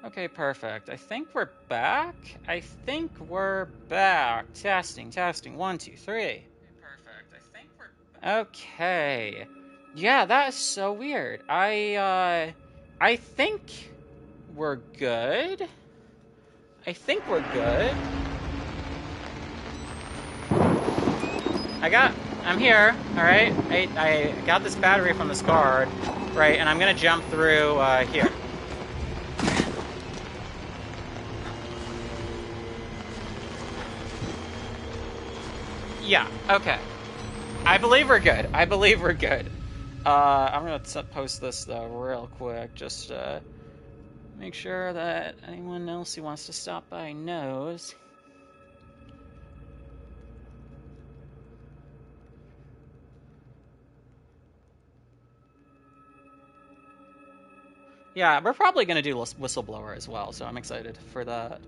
Okay, perfect. I think we're back. Testing, testing. 1, 2, 3. Perfect. Okay. Yeah, that is so weird. I think we're good. I'm here, alright? I got this battery from this guard, right, and I'm gonna jump through, here. Yeah, okay. I believe we're good. I'm gonna post this, though, real quick, just, make sure that anyone else who wants to stop by knows. Yeah, we're probably going to do Whistleblower as well, so I'm excited for that.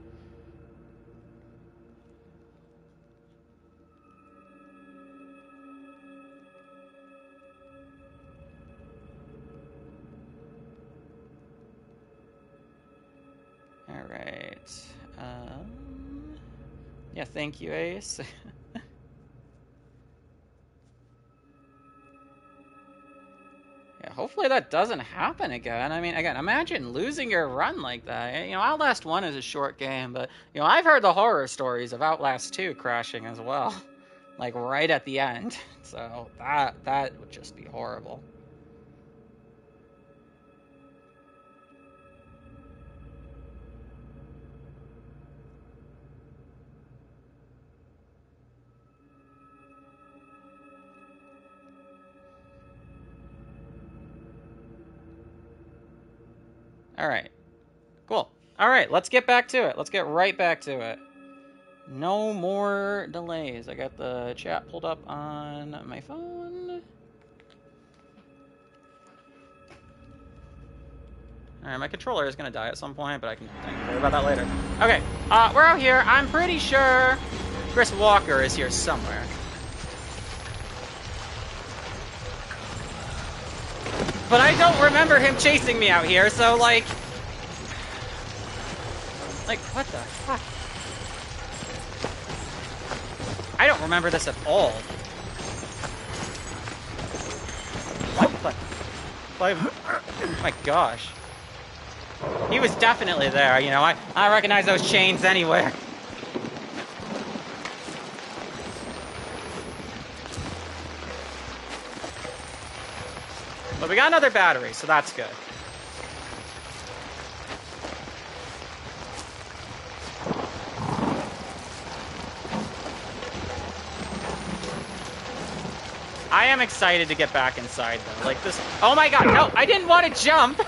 Alright. Yeah, thank you, Ace. Yeah, hopefully that doesn't happen again. I mean, again, imagine losing your run like that. You know, Outlast 1 is a short game, but, you know, I've heard the horror stories of Outlast 2 crashing as well. Like, right at the end. So, that would just be horrible. Alright. Cool. Alright, let's get back to it. Let's get right back to it. No more delays. I got the chat pulled up on my phone. Alright, my controller is going to die at some point, but I can worry about that later. Okay, we're out here. I'm pretty sure Chris Walker is here somewhere. But I don't remember him chasing me out here, so, like, what the fuck? I don't remember this at all. What? Oh my gosh. He was definitely there, you know, I recognize those chains anywhere. But we got another battery, so that's good. I am excited to get back inside, though. Like, this... Oh my god, no! I didn't want to jump!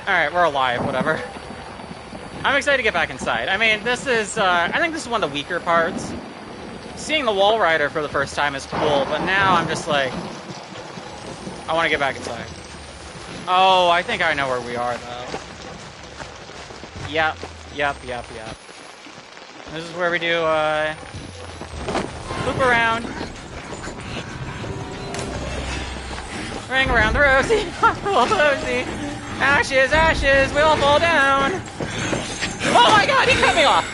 Alright, we're alive, whatever. I'm excited to get back inside. I mean, this is, I think this is one of the weaker parts. Seeing the wall rider for the first time is cool, but now I'm just like... I want to get back inside. Oh, I think I know where we are, though. Yep. This is where we do, loop around. Ring around the rosy, rosy. Ashes, ashes, we'll fall down. Oh my god, he cut me off!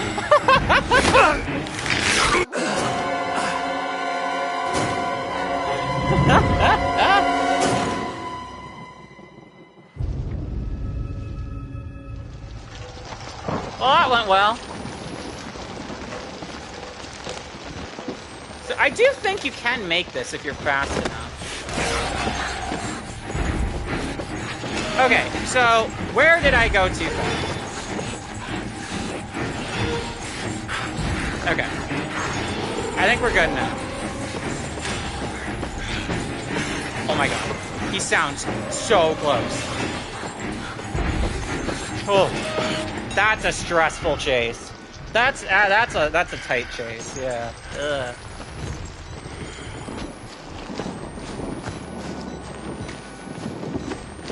Well, that went well. So I do think you can make this if you're fast enough. Okay, so where did I go too fast? Okay. I think we're good now. Oh my god. He sounds so close. Oh. That's a stressful chase. That's a tight chase, yeah. Ugh.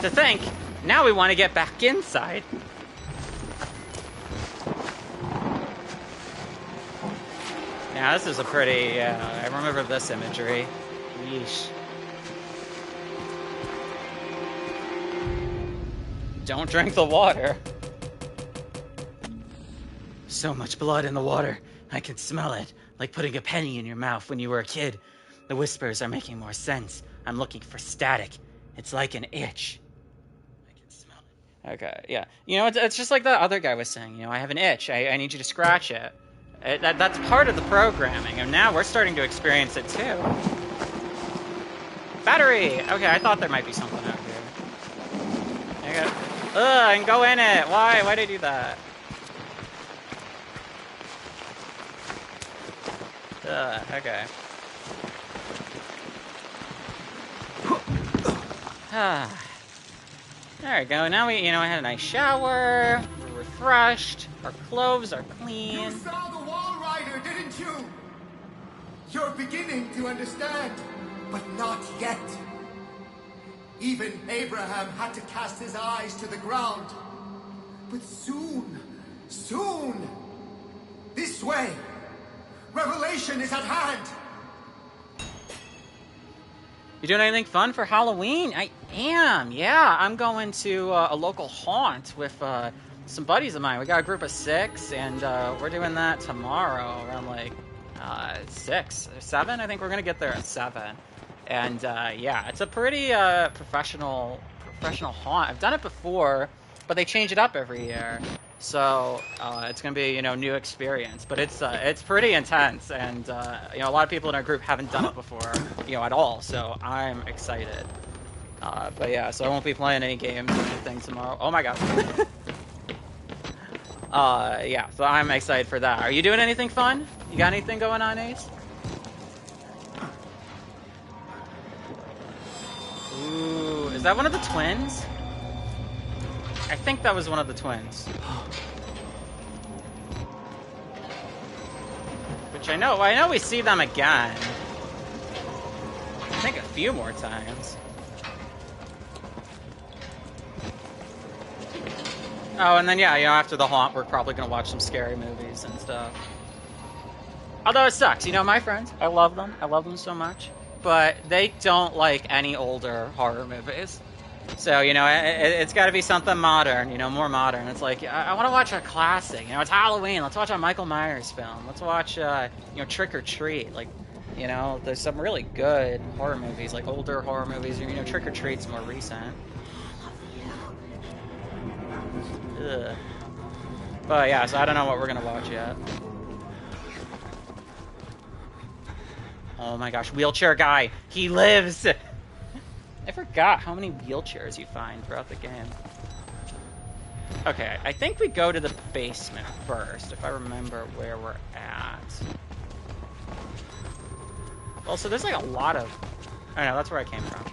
To think, now we want to get back inside. Now this is a pretty, I remember this imagery. Yeesh. Don't drink the water. so much blood in the water. I can smell it, like putting a penny in your mouth when you were a kid. The whispers are making more sense. I'm looking for static. It's like an itch. I can smell it. Okay, yeah. You know, it's just like the other guy was saying. You know, I have an itch. I need you to scratch it. That's part of the programming, and now we're starting to experience it too. Battery! Okay, I thought there might be something out here. Ugh, I can go in it! Why? Why'd I do that? Okay. There we go. Now we, I had a nice shower. We're refreshed. Our clothes are clean. You saw the wall rider, didn't you? You're beginning to understand, but not yet. Even Abraham had to cast his eyes to the ground. But soon, this way, revelation is at hand. You doing anything fun for Halloween? I am, yeah. I'm going to a local haunt with some buddies of mine. We got a group of 6, and we're doing that tomorrow around like 6 or 7. I think we're gonna get there at 7. And yeah, it's a pretty professional haunt. I've done it before, but they change it up every year. So it's gonna be new experience, but it's pretty intense, and a lot of people in our group haven't done it before at all. So I'm excited. But yeah, so I won't be playing any games or anything tomorrow. Oh my god. Yeah, so I'm excited for that. Are you doing anything fun? You got anything going on, Ace? Ooh, is that one of the twins? I think that was one of the twins. Which I know we see them again. I think a few more times. Oh, and then yeah, after the haunt, we're probably gonna watch some scary movies and stuff. Although it sucks, my friends, I love them so much, but they don't like any older horror movies. So, it's got to be something modern, more modern. It's like, I want to watch a classic. It's Halloween. Let's watch a Michael Myers film. Let's watch, Trick or Treat. Like, there's some really good horror movies, like older horror movies. Trick or Treat's more recent. Ugh. But yeah, so I don't know what we're going to watch yet. Oh my gosh, wheelchair guy. He lives! I forgot how many wheelchairs you find throughout the game. Okay, I think we go to the basement first, if I remember where we're at. Well, so there's like a lot of... I don't know, that's where I came from.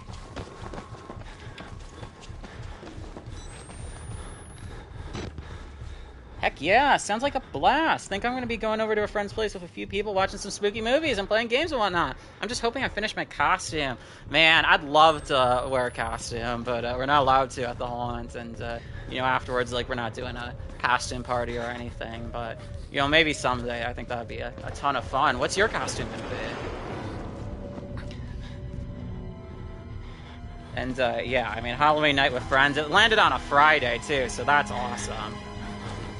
Heck yeah, sounds like a blast. Think I'm going to be going over to a friend's place with a few people, watching some spooky movies and playing games and whatnot. I'm just hoping I finish my costume. Man, I'd love to wear a costume, but we're not allowed to at the haunt. And, afterwards, like, we're not doing a costume party or anything. But, maybe someday. I think that would be a ton of fun. What's your costume going to be? And, yeah, I mean, Halloween night with friends. It landed on a Friday, too, so that's awesome.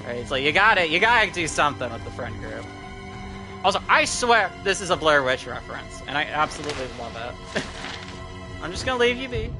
Right, it's like, you gotta do something with the friend group. Also, I swear this is a Blair Witch reference, and I absolutely love it. I'm just gonna leave you be.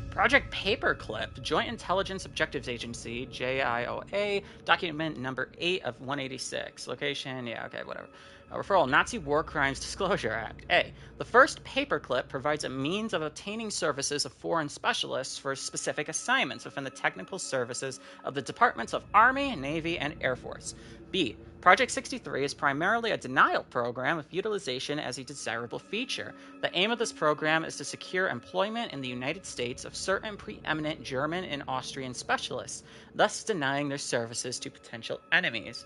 Project Paperclip, Joint Intelligence Objectives Agency, JIOA, document number 8 of 186. Location, yeah, okay, whatever. Referral, Nazi War Crimes Disclosure Act. A. The first paperclip provides a means of obtaining services of foreign specialists for specific assignments within the technical services of the Departments of Army, Navy, and Air Force. B. Project 63 is primarily a denial program with utilization as a desirable feature. The aim of this program is to secure employment in the United States of certain preeminent German and Austrian specialists, thus denying their services to potential enemies.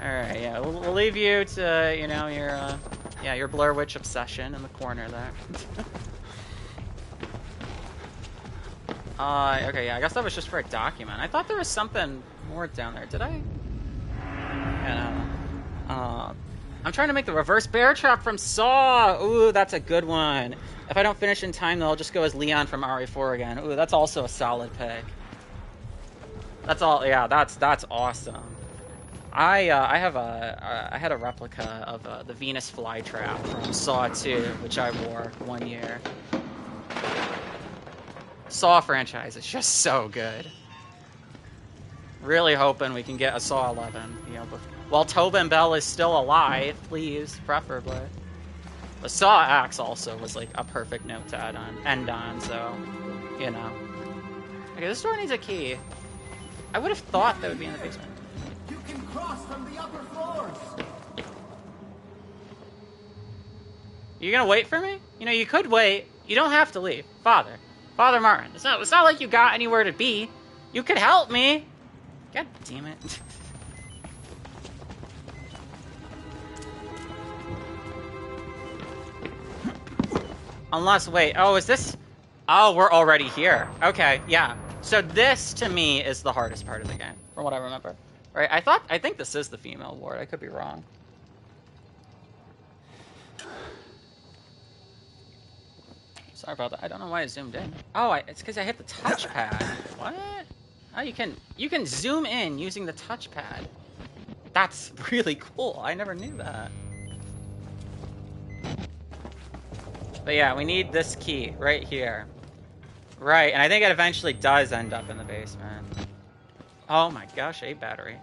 Alright, yeah, we'll leave you to, your Blair Witch obsession in the corner there. Okay, yeah, I guess that was just for a document. I thought there was something more down there. Did I? Yeah, no. I'm trying to make the reverse bear trap from Saw! Ooh, that's a good one. If I don't finish in time, though, I'll just go as Leon from RE4 again. Ooh, that's also a solid pick. That's all. Yeah, that's awesome. I had a replica of the Venus flytrap from Saw 2, which I wore one year. Saw franchise is just so good. Really hoping we can get a Saw 11. You know, while Tobin Bell is still alive, please, preferably. But Saw X also was like a perfect note to end on, so you know. Okay, this door needs a key. I would have thought that would be in the basement. You can cross from the upper floors. You gonna wait for me? You know, you could wait. You don't have to leave. Father Martin. It's not like you got anywhere to be. You could help me. God damn it. Unless, wait, oh, is this? Oh, we're already here. Okay, yeah. So this, to me, is the hardest part of the game, from what I remember. Right, I think this is the female ward. I could be wrong. Sorry about that. I don't know why I zoomed in. Oh, it's because I hit the touchpad. What? Oh, you can zoom in using the touchpad. That's really cool. I never knew that. But yeah, we need this key right here. Right, and I think it eventually does end up in the basement. Oh my gosh, a battery.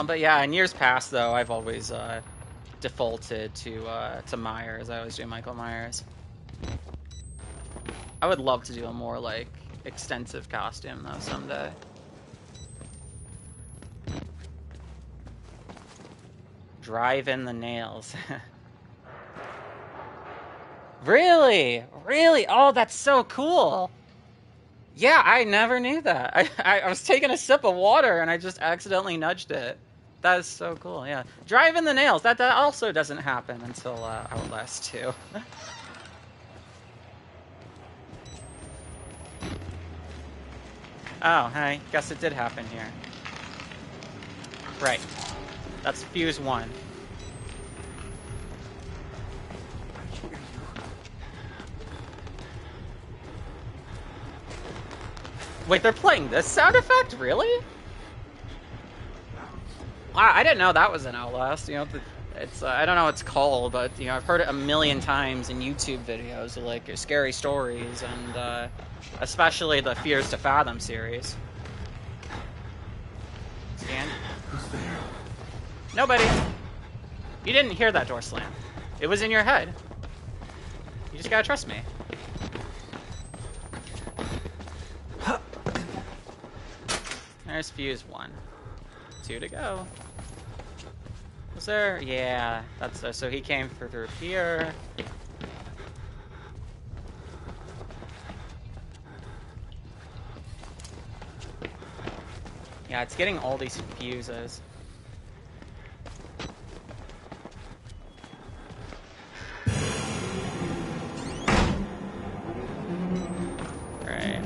But yeah, in years past though, I've always defaulted to Myers. I always do Michael Myers. I would love to do a more like extensive costume though someday. Drive in the nails. Really? Really? Oh, that's so cool. Yeah, I never knew that. I was taking a sip of water and I just accidentally nudged it. That is so cool, yeah. Drive in the nails. That also doesn't happen until Outlast 2. Oh, hey. Guess it did happen here. Right. That's fuse 1. Wait, they're playing this sound effect? Really? Wow, I didn't know that was an Outlast. You know, it's I don't know what it's called, but you know, I've heard it a million times in YouTube videos, like scary stories, and especially the Fears to Fathom series. Scan. Who's there? Nobody. You didn't hear that door slam. It was in your head. You just gotta trust me. There's fuse 1. 2 to go. Was there? Yeah, that's so he came through here. Yeah, it's getting all these fuses. Right.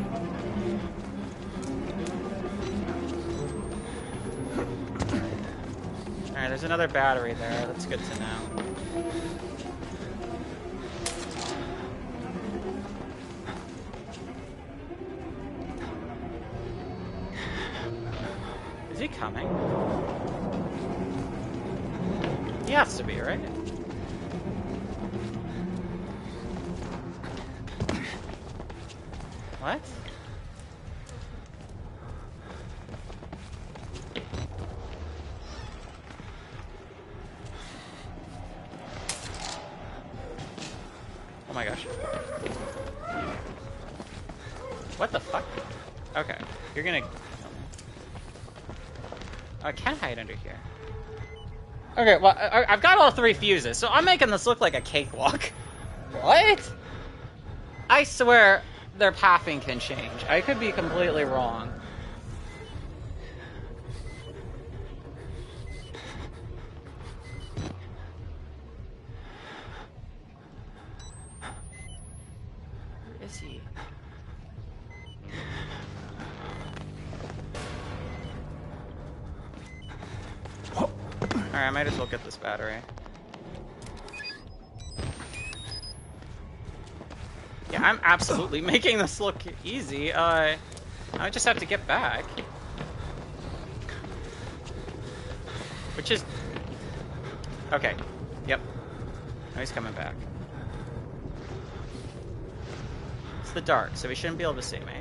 Alright, there's another battery there. That's good to know. Is he coming? He has to be, right? What? Oh my gosh. What the fuck? Okay, you're gonna... I can't hide under here. Okay, well, I've got all 3 fuses, so I'm making this look like a cakewalk. What? I swear their pathing can change. I could be completely wrong. Where is he? Alright, I might as well get this battery. I'm absolutely making this look easy. I just have to get back. Which is... Okay. Yep. Now he's coming back. It's the dark, so he shouldn't be able to see me.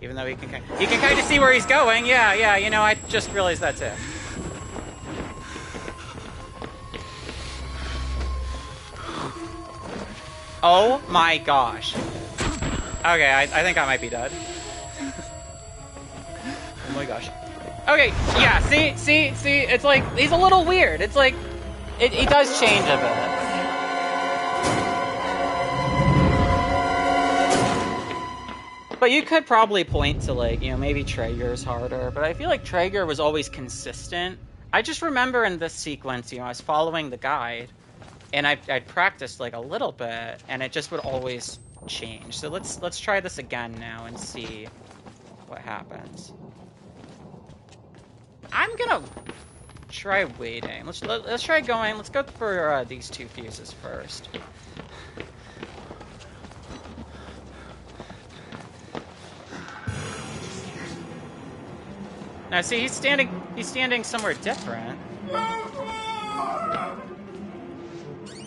Even though he can kind of see where he's going. Yeah, you know, I just realized that too. Oh my gosh. Okay, I think I might be dead. Oh my gosh. Okay, yeah, see, it's like, he's a little weird. It's like, he does change a bit. But you could probably point to, like, you know, maybe Traeger's harder, but I feel like Traeger was always consistent. I just remember in this sequence, you know, I was following the guide, and I'd practiced, like, a little bit, and it just would always change. So let's try this again now and see what happens. I'm gonna try waiting. Let's try going. Let's go for these two fuses first. Now see, he's standing somewhere different.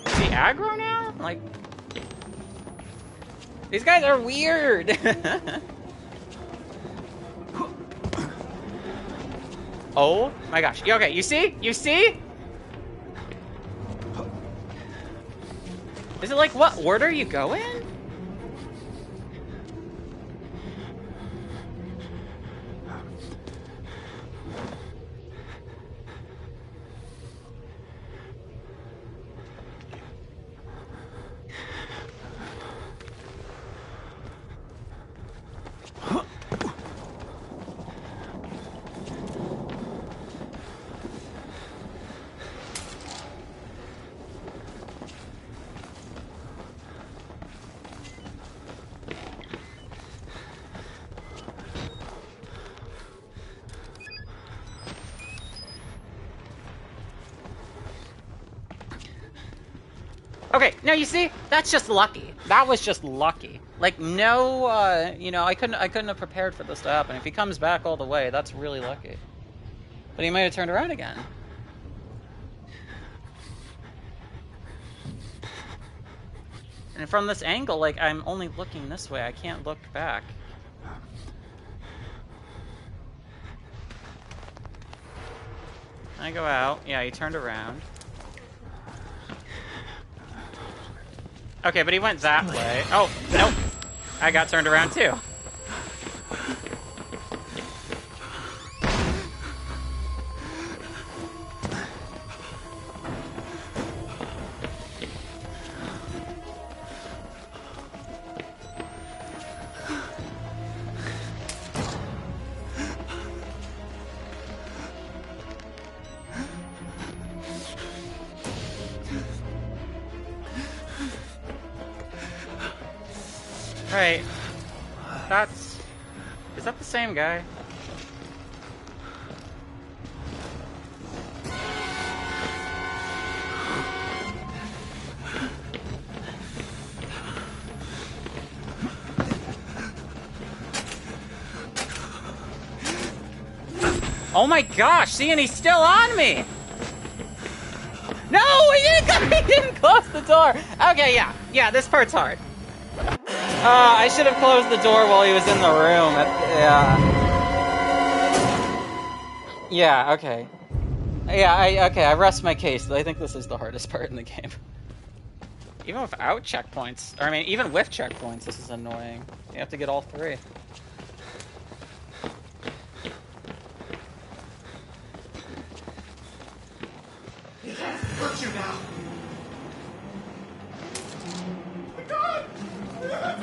Is he aggro now? Like, these guys are weird. Oh my gosh. Okay, you see? You see? Is it like, what order you go in? Okay, now you see, that's just lucky. That was just lucky. Like, no, you know, I couldn't have prepared for this to happen. If he comes back all the way, that's really lucky. But he might have turned around again. And from this angle, like, I'm only looking this way. I can't look back. I go out. Yeah, he turned around. Okay, but he went that way. Oh, nope. I got turned around too. Right. Is that the same guy? Oh my gosh, see, and he's still on me! No, he didn't close the door! Okay, yeah, this part's hard. I should have closed the door while he was in the room. Yeah, okay. Yeah, I rest my case. I think this is the hardest part in the game. Even without checkpoints, or I mean, even with checkpoints, this is annoying. You have to get all three. It has hurt you now.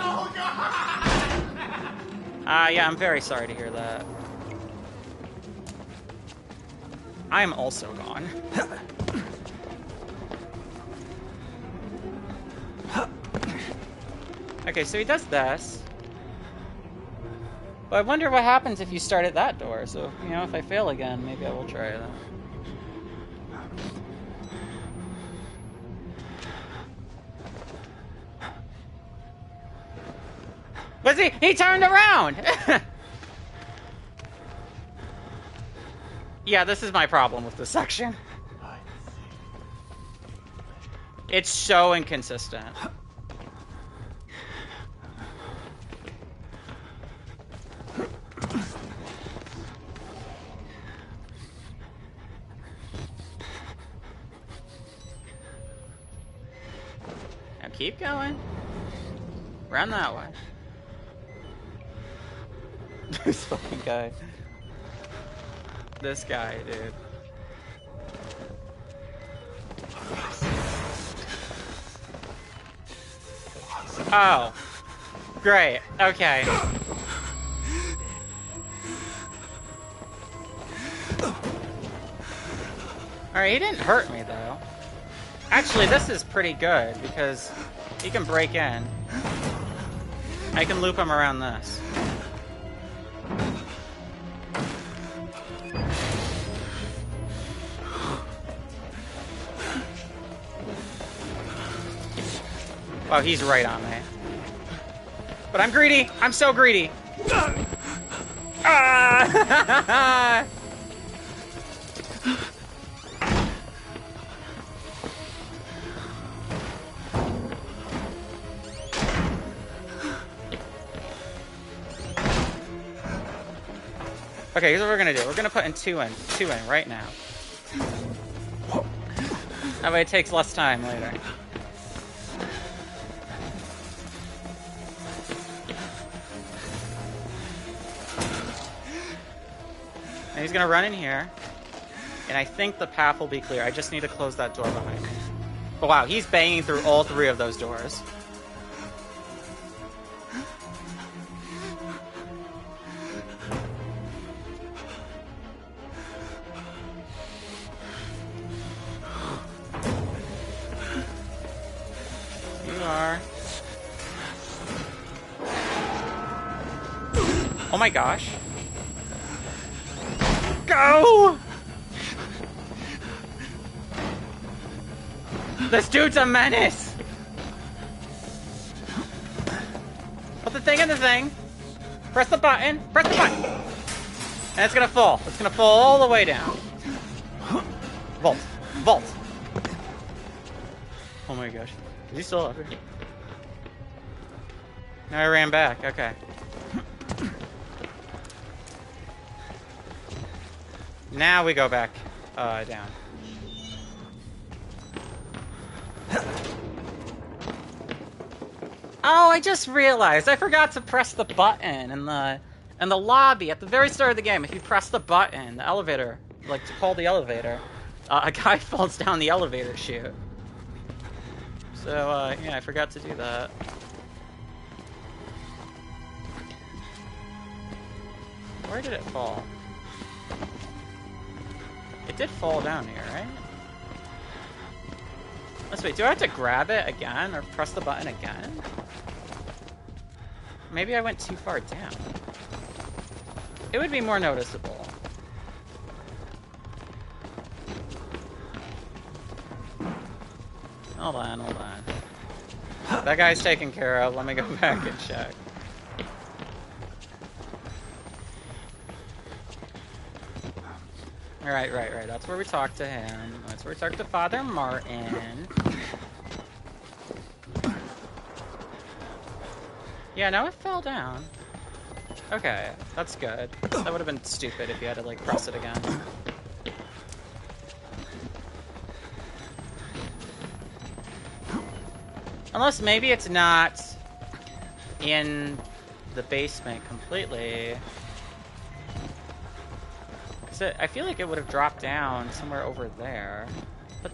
Oh, God! Yeah, I'm very sorry to hear that. I am also gone. Okay, so he does this. But I wonder what happens if you start at that door. So, you know, if I fail again, maybe I will try that. Was he? He turned around! Yeah, this is my problem with this section. It's so inconsistent. Now keep going. Run that way. This fucking guy. This guy, dude. Oh. Great. Okay. Alright, he didn't hurt me, though. Actually, this is pretty good, because he can break in. I can loop him around this. Oh, he's right on me. But I'm greedy! I'm so greedy! Ah! Okay, here's what we're gonna do. We're gonna put in two in right now. That way it takes less time later. And he's gonna run in here, and I think the path will be clear. I just need to close that door behind me. But wow, he's banging through all three of those doors. Oh my gosh. Go! This dude's a menace! Put the thing in the thing. Press the button. Press the button! And it's gonna fall. It's gonna fall all the way down. Vault. Vault. Oh my gosh. Is he still up here? No, I ran back. Okay. Now we go back down. Oh, I just realized I forgot to press the button in the lobby at the very start of the game. If you press the button, the elevator, like to call the elevator, a guy falls down the elevator chute. So yeah, I forgot to do that. Where did it fall? It did fall down here, right? Let's wait, do I have to grab it again or press the button again? Maybe I went too far down. It would be more noticeable. Hold on, hold on. That guy's taken care of. Let me go back and check. Right. That's where we talk to him. That's where we talk to Father Martin. Yeah, no, it fell down. Okay, that's good. That would have been stupid if you had to, like, press it again. Unless maybe it's not in the basement completely. I feel like it would have dropped down somewhere over there. But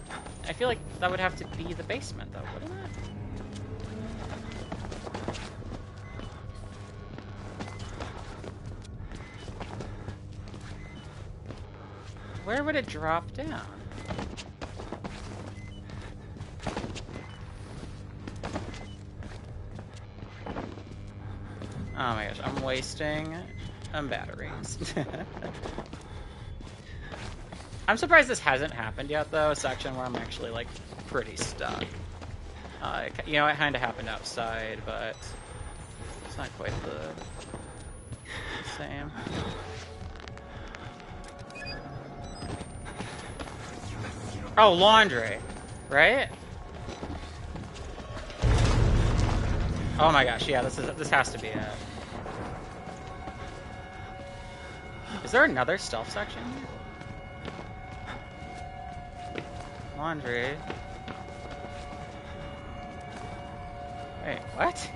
I feel like that would have to be the basement, though, wouldn't it? Where would it drop down? Oh my gosh, I'm wasting batteries. I'm surprised this hasn't happened yet, though, a section where I'm actually, like, pretty stuck. You know, it kind of happened outside, but It's not quite the same. Oh, laundry, right? Oh my gosh, yeah, this has to be it. Is there another stealth section? Laundry. Wait, what?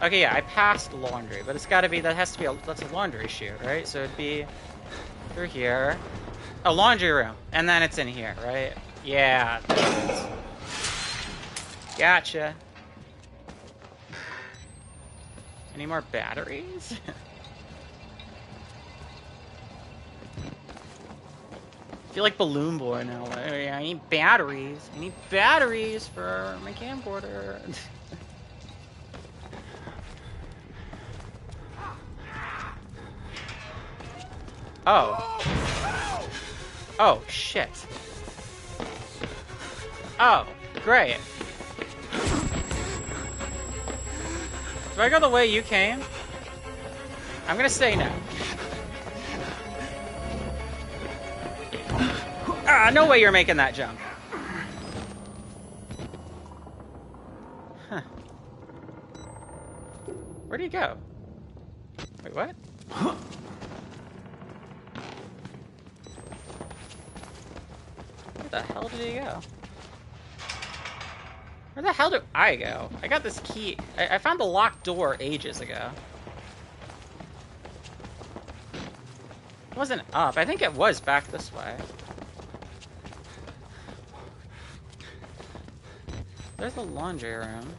Okay, yeah, I passed laundry, but it's gotta be, that's a laundry chute, right? So it'd be through here. A laundry room, and then it's in here, right? Yeah, there it is. Gotcha. Any more batteries? I feel like Balloon Boy now. Like, I need batteries. I need batteries for my camcorder. Oh. Oh, shit. Oh, great. Do I go the way you came? I'm gonna say no. Ah, no way you're making that jump. Huh. Where'd he go? Wait, what? Where the hell did he go? Where the hell do I go? I got this key. I found the locked door ages ago. It wasn't up. I think it was back this way. There's the laundry room.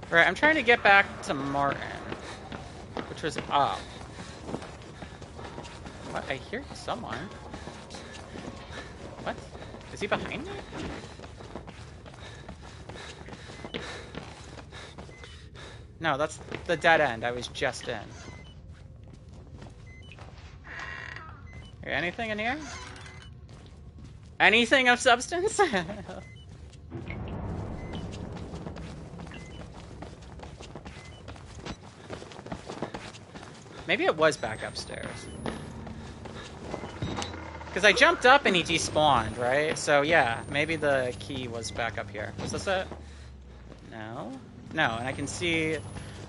Right, I'm trying to get back to Martin, which was up. What? I hear someone. What? Is he behind me? No, that's the dead end I was just in. Anything in here? Anything of substance? Maybe it was back upstairs. Because I jumped up and he despawned, right? So yeah, maybe the key was back up here. Was this it? No. No, and I can see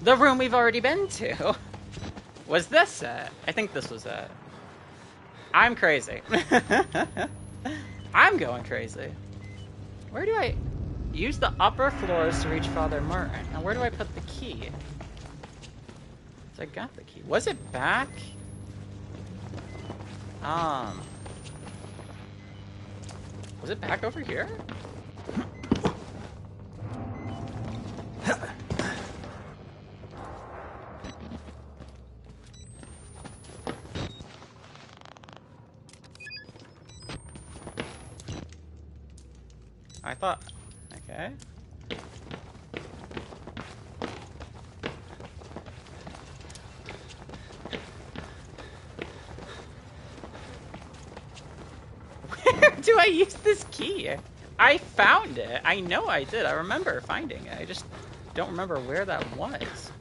the room we've already been to. Was this it? I think this was it. I'm crazy. I'm going crazy. Where do I use the upper floors to reach Father Martin? And where do I put the key? So I got the key. Was it back? Was it back over here? I thought... Okay. Where do I use this key? I found it. I know I did. I remember finding it. I just don't remember where that was.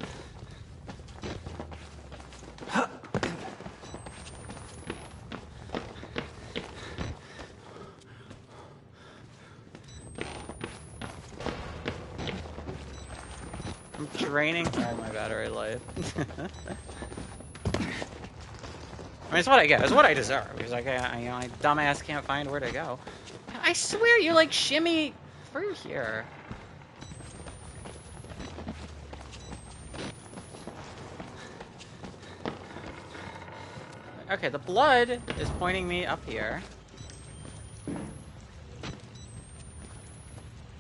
I'm draining all my battery life. I mean, it's what I get. It's what I deserve. Because like, my dumbass can't find where to go. I swear you like shimmy through here. Okay, the blood is pointing me up here.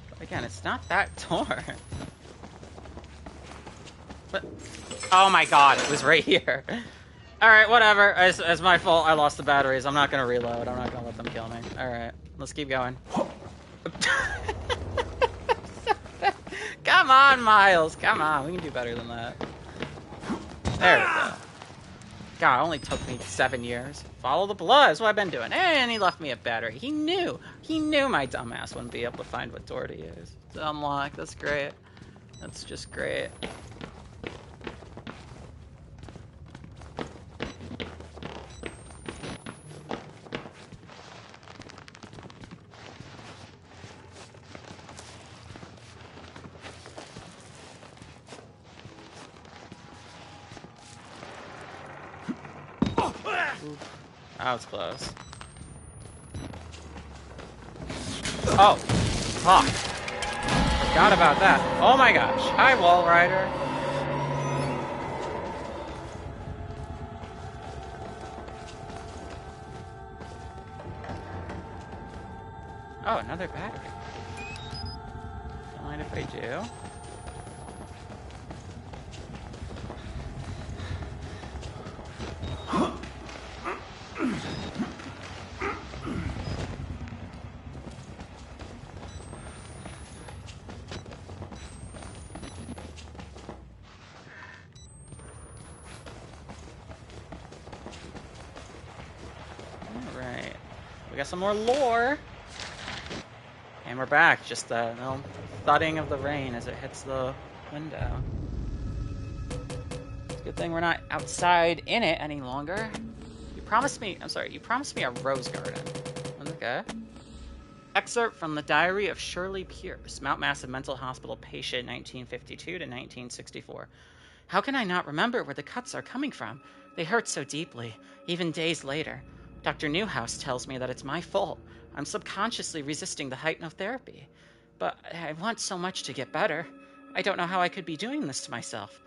But again, it's not that door. But oh my god, it was right here. Alright, whatever. It's my fault. I lost the batteries. I'm not gonna reload. I'm not gonna let them kill me. Alright, let's keep going. Come on, Miles. Come on. We can do better than that. There we go. God, it only took me 7 years. Follow the blood, that's what I've been doing. And he left me a battery. He knew my dumbass wouldn't be able to find what door to use. To unlock, that's great. That's just great. That was close. Oh, fuck. Forgot about that. Oh my gosh. Hi, Wall Rider. Oh, another battery. Don't mind if I do. Alright. We got some more lore. And we're back. Just the thudding of the rain as it hits the window. It's a good thing we're not outside in it any longer. You promised me a rose garden. Okay. Excerpt from the diary of Shirley Pierce, Mount Massive Mental Hospital patient, 1952 to 1964. How can I not remember where the cuts are coming from? They hurt so deeply, even days later. Dr. Newhouse tells me that it's my fault. I'm subconsciously resisting the hypnotherapy. But I want so much to get better. I don't know how I could be doing this to myself.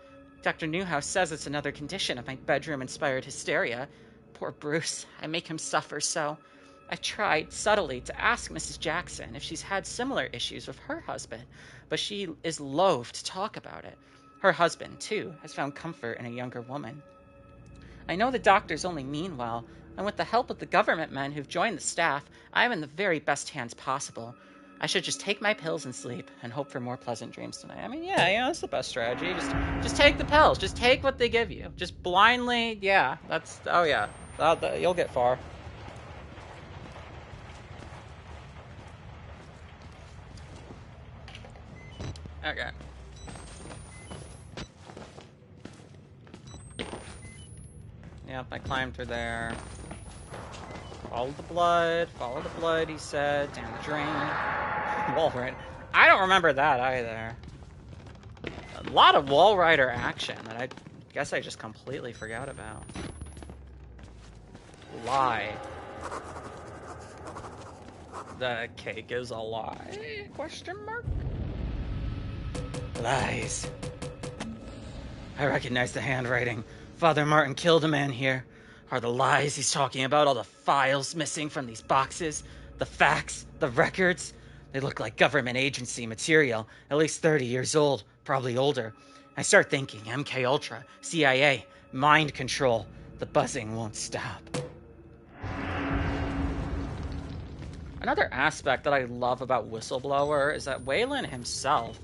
Dr. Newhouse says it's another condition of my bedroom-inspired hysteria. Poor Bruce. I make him suffer so. I tried subtly to ask Mrs. Jackson if she's had similar issues with her husband, but she is loath to talk about it. Her husband, too, has found comfort in a younger woman. I know the doctors only mean well, and with the help of the government men who've joined the staff, I am in the very best hands possible. I should just take my pills and sleep, and hope for more pleasant dreams tonight. I mean, yeah, that's the best strategy. Just take the pills. Just take what they give you. Just blindly, yeah, oh yeah, you'll get far. Okay. Yep, I climbed through there. Follow the blood, he said. Down the drain. Wall Rider. I don't remember that either. A lot of Wall Rider action that I guess I just completely forgot about. Lie. The cake is a lie? Question mark? Lies. I recognize the handwriting. Father Martin killed a man here. Are the lies he's talking about all the files missing from these boxes? The facts? The records? They look like government agency material, at least 30 years old, probably older. I start thinking MK Ultra, CIA, mind control. The buzzing won't stop. Another aspect that I love about Whistleblower is that Wayland himself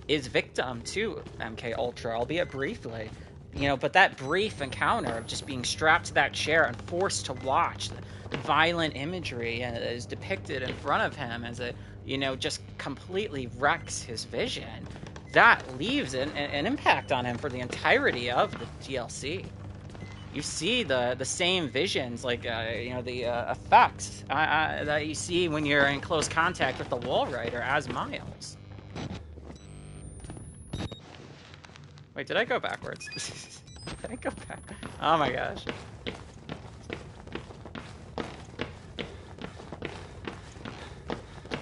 is victim to MK Ultra, albeit briefly. You know, but that brief encounter of just being strapped to that chair and forced to watch the violent imagery and is depicted in front of him as it, just completely wrecks his vision, that leaves an impact on him for the entirety of the DLC. You see the same visions, like, the effects that you see when you're in close contact with the Wall Rider as Miles. Wait, did I go backwards? Did I go back? Oh my gosh.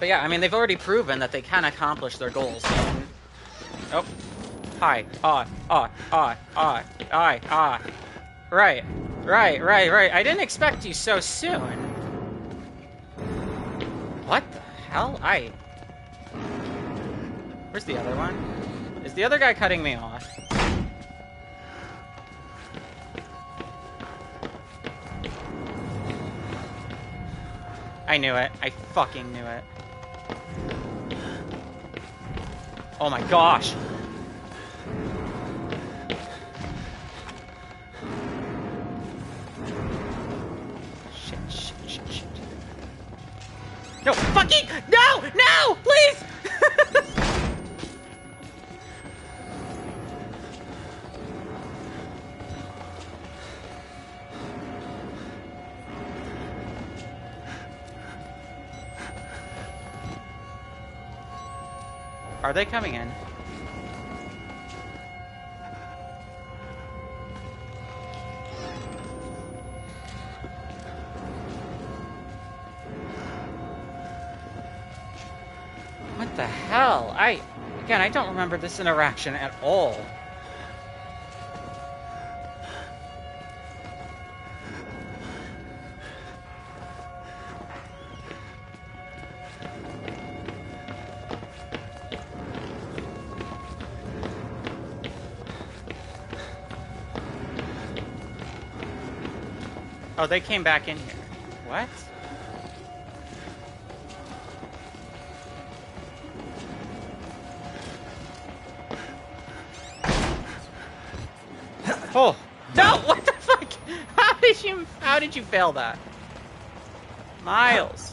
But yeah, I mean, they've already proven that they can accomplish their goals. Oh. Hi. Right. I didn't expect you so soon. What the hell? Where's the other one? Is the other guy cutting me off? I knew it. I fucking knew it. Oh my gosh. No, fucking, no, please! Are they coming in? What the hell? Again, I don't remember this interaction at all. Oh, they came back in here. What? Oh, no, what the fuck? How did you fail that? Miles,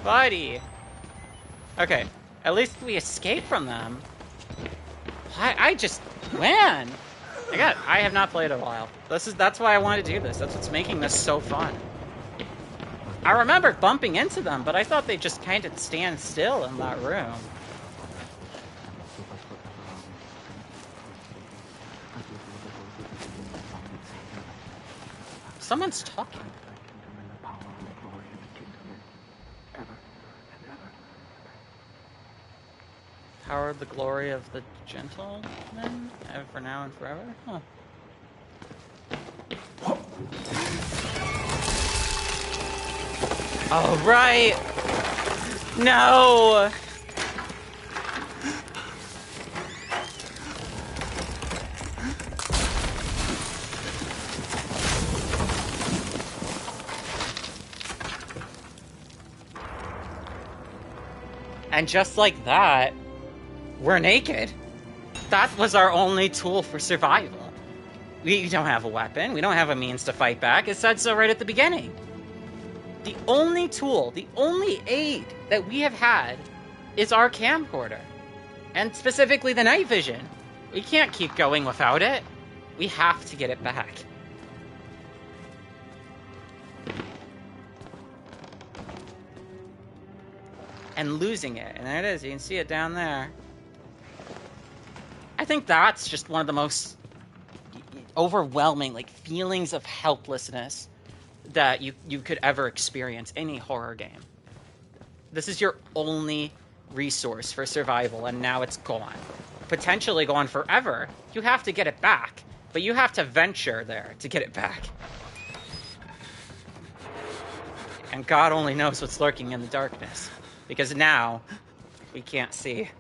buddy. Okay, at least we escaped from them. I just, man. I have not played in a while. That's why I wanted to do this. That's what's making this so fun. I remember bumping into them, but I thought they'd just kind of stand still in that room. Someone's talking. Power of the glory of the gentleman, for now and forever? Huh. Oh, right! No! And just like that, we're naked. That was our only tool for survival. We don't have a weapon. We don't have a means to fight back. It said so right at the beginning. The only tool, the only aid that we have had is our camcorder. And specifically the night vision. We can't keep going without it. We have to get it back. And losing it. And there it is. You can see it down there. I think that's just one of the most overwhelming feelings of helplessness that you could ever experience in a horror game. This is your only resource for survival, and now it's gone. Potentially gone forever. You have to get it back, but you have to venture there to get it back. And God only knows what's lurking in the darkness, because now we can't see.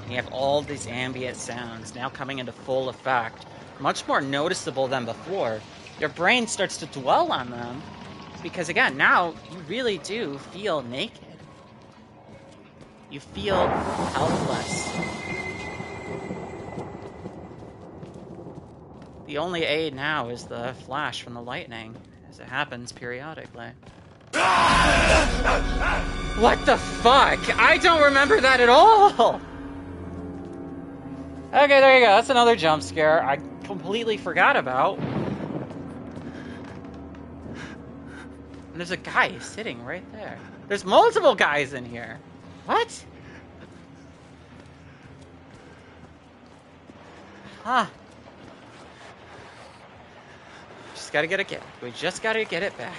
You have all these ambient sounds now coming into full effect, much more noticeable than before. Your brain starts to dwell on them because, again, now you really do feel naked. You feel helpless. The only aid now is the flash from the lightning, as it happens periodically. What the fuck? I don't remember that at all! Okay, there you go. That's another jump scare I completely forgot about. And there's a guy sitting right there. There's multiple guys in here. What? Huh. Just gotta get it back. We just gotta get it back.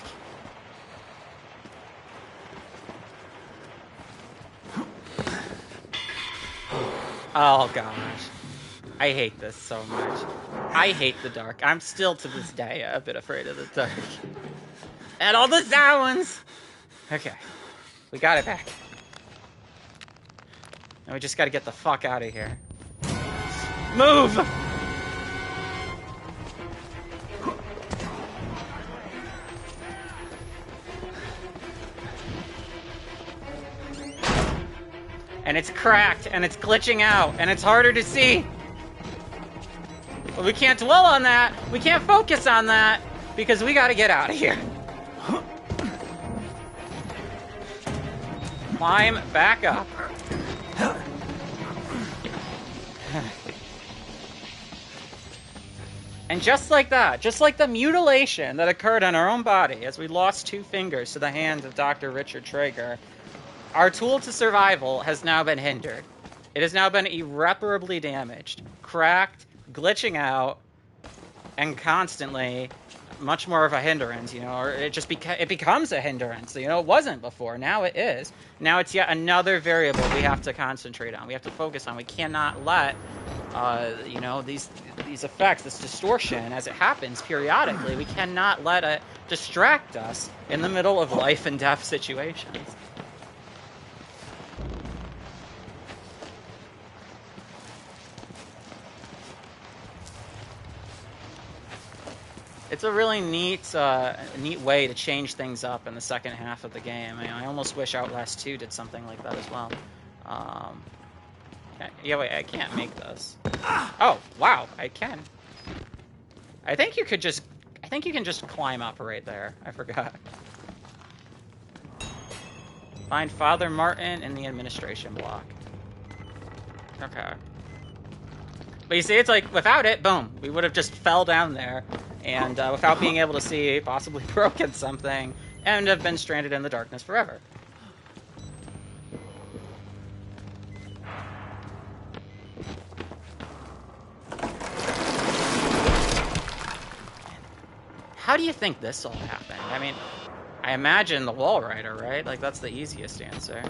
Oh gosh. I hate this so much. I hate the dark. I'm still to this day a bit afraid of the dark. And all the sounds! Okay. We got it back. Now we just gotta get the fuck out of here. Move! and it's cracked, and it's glitching out, and it's harder to see. But we can't dwell on that. We can't focus on that, because we gotta get out of here. Climb back up. And just like that, just like the mutilation that occurred on our own body as we lost 2 fingers to the hands of Dr. Richard Traeger, our tool to survival has now been hindered. It has now been irreparably damaged, cracked, glitching out, and constantly much more of a hindrance, you know, or it just it becomes a hindrance. You know, it wasn't before. Now it is. Now it's yet another variable we have to concentrate on. We have to focus on. We cannot let, you know, these effects, this distortion, as it happens periodically, we cannot let it distract us in the middle of life and death situations. It's a really neat way to change things up in the second half of the game. I almost wish Outlast 2 did something like that as well. Yeah, wait, I can't make this. Oh, wow, I can. I think you can just climb up right there. I forgot. Find Father Martin in the administration block. Okay. But you see, it's like, without it, boom, we would have just fell down there, and without being able to see, possibly broken something, and have been stranded in the darkness forever. How do you think this all happened? I mean, I imagine the wall rider, right? Like, that's the easiest answer.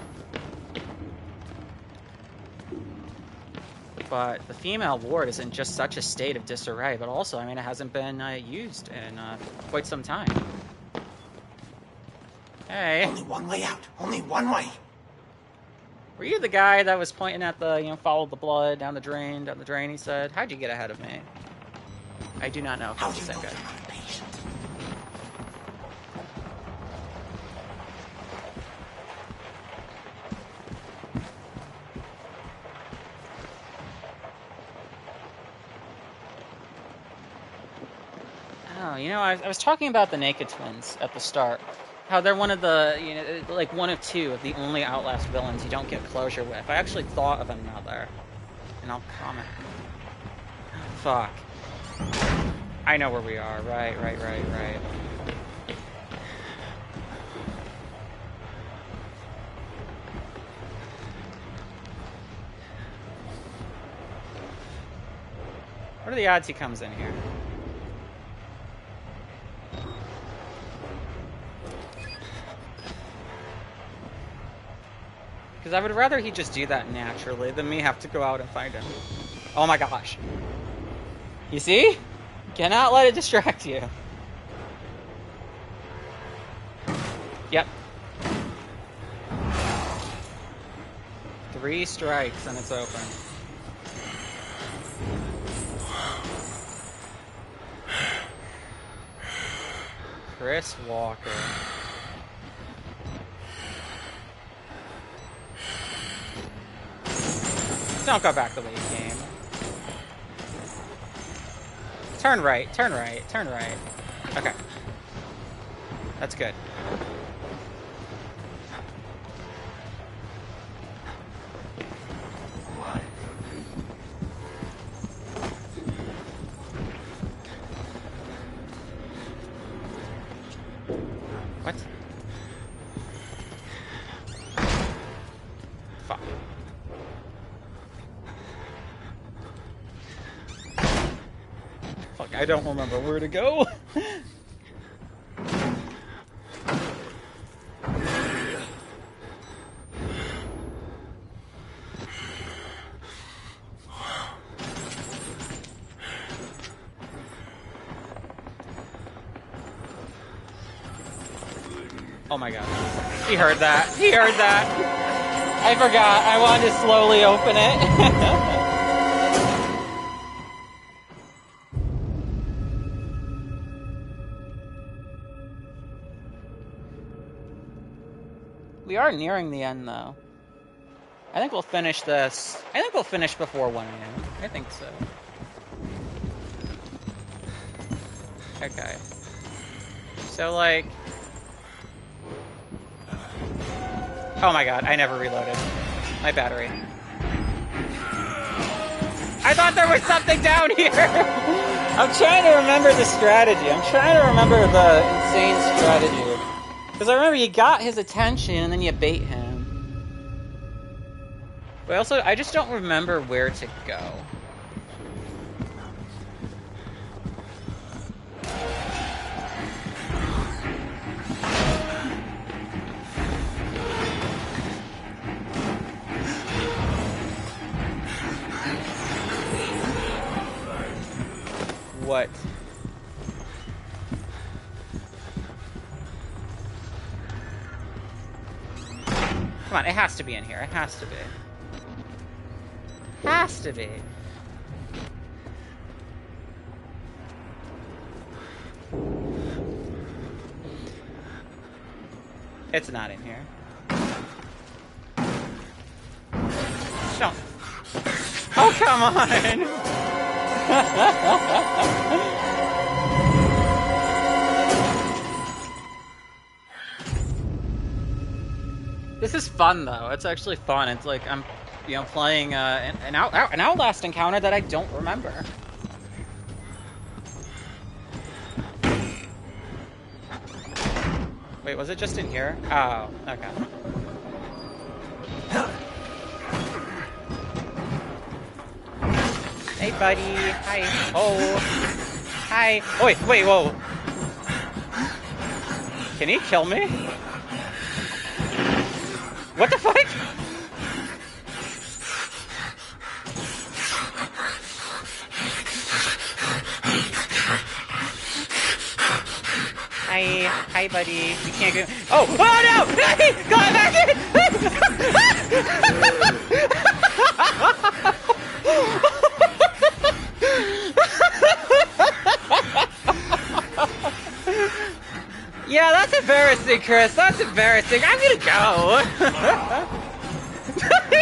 But the female ward is in just such a state of disarray, but also, I mean, it hasn't been used in quite some time. Hey. Only one way out. Only one way. Were you the guy that was pointing at the, you know, follow the blood down the drain, he said? How'd you get ahead of me? I do not know if it's the same guy. Oh, you know, I was talking about the Naked Twins at the start. How they're one of the, you know, like one of 2 of the only Outlast villains you don't get closure with. I actually thought of another. And I'll comment. Fuck. I know where we are. Right. What are the odds he comes in here? Because I would rather he just do that naturally than me have to go out and find him. Oh my gosh. You see? Cannot let it distract you. Yep. 3 strikes and it's open. Chris Walker. Don't go back the way you came. Turn right. Okay. That's good. What? Fuck. Fuck, I don't remember where to go. Oh my god. He heard that. I forgot. I wanted to slowly open it. We are nearing the end, though. I think we'll finish this. I think we'll finish before 1 a.m. I think so. Okay. So, like... Oh my god, I never reloaded. My battery. I thought there was something down here! I'm trying to remember the strategy. I'm trying to remember the insane strategy. Because I remember you got his attention and then you bait him. But also, I just don't remember where to go. What? Come on, it has to be in here. It has to be. Has to be. It's not in here. Don't. Oh, come on! This is fun, though. It's actually fun. It's like I'm, you know, playing an Outlast encounter that I don't remember. Wait, was it just in here? Oh, okay. Hey, buddy. Hi. Oh. Hi. Oh, wait, whoa. Can he kill me? What the fuck? Hi, buddy. You can't go. Oh no! Go back in! Yeah, that's embarrassing, Chris. That's embarrassing. I'm gonna go.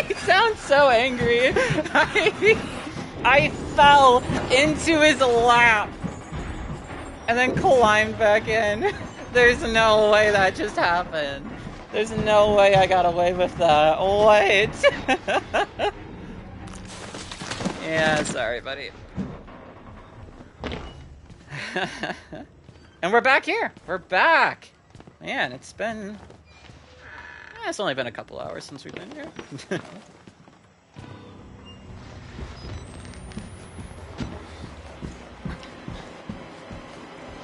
He sounds so angry. I fell into his lap and then climbed back in. There's no way that just happened. There's no way I got away with that. What? Yeah, sorry, buddy. And we're back here. We're back. Man, it's been... it's only been a couple hours since we've been here.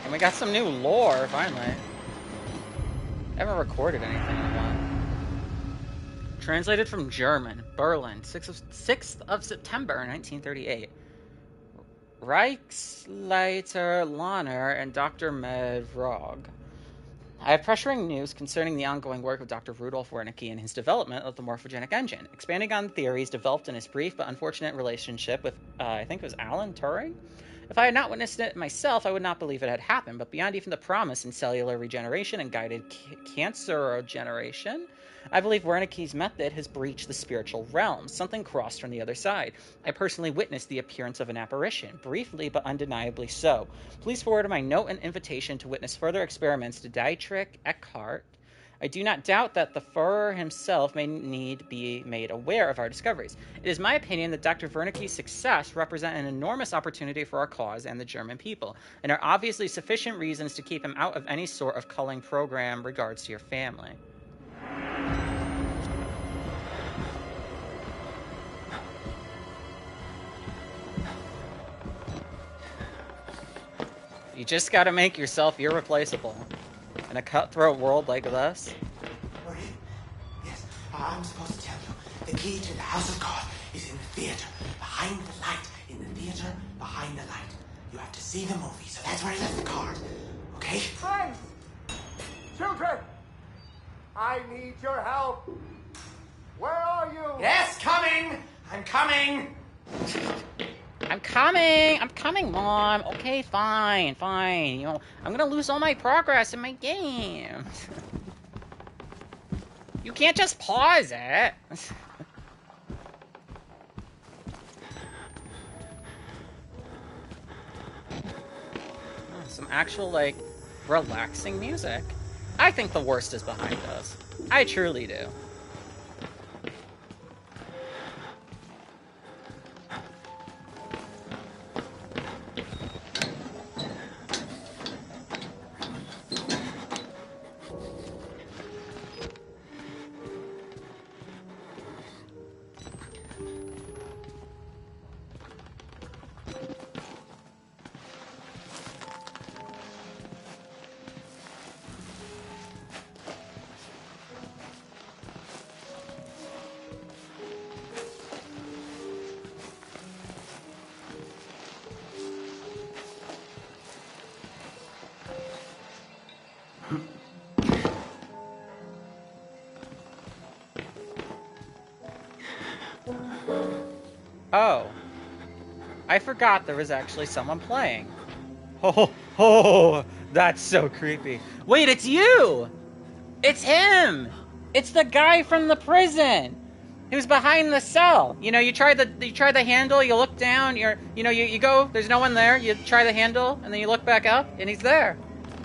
And we got some new lore, finally. I haven't recorded anything in a while. Translated from German. Berlin, 6th of September, 1938. Reichsleiter Lahner and Dr. Medrog. I have pressuring news concerning the ongoing work of Dr. Rudolf Wernicke and his development of the morphogenic engine, expanding on theories developed in his brief but unfortunate relationship with, I think it was Alan Turing? If I had not witnessed it myself, I would not believe it had happened, but beyond even the promise in cellular regeneration and guided cancerogeneration, I believe Wernicke's method has breached the spiritual realm. Something crossed from the other side. I personally witnessed the appearance of an apparition, briefly but undeniably so. Please forward my note and invitation to witness further experiments to Dietrich Eckhart. I do not doubt that the Führer himself may need be made aware of our discoveries. It is my opinion that Dr. Wernicke's success represents an enormous opportunity for our cause and the German people, and are obviously sufficient reasons to keep him out of any sort of culling program regards to your family. You just gotta make yourself irreplaceable. In a cutthroat world like this? Yes, I'm supposed to tell you. The key to the house of God is in the theater, behind the light. In the theater, behind the light. You have to see the movie, so that's where I left the card. Okay? Friends! Children! I need your help! Where are you? Yes, coming! I'm coming! I'm coming, Mom. Okay, fine. You know, I'm gonna lose all my progress in my game. You can't just pause it. Some actual, like, relaxing music. I think the worst is behind us. I truly do. Oh. I forgot there was actually someone playing. Oh, that's so creepy. Wait, it's you! It's him! It's the guy from the prison! Who's behind the cell. You know, you try the handle, you look down, you go, there's no one there, you try the handle, and then you look back up, and he's there.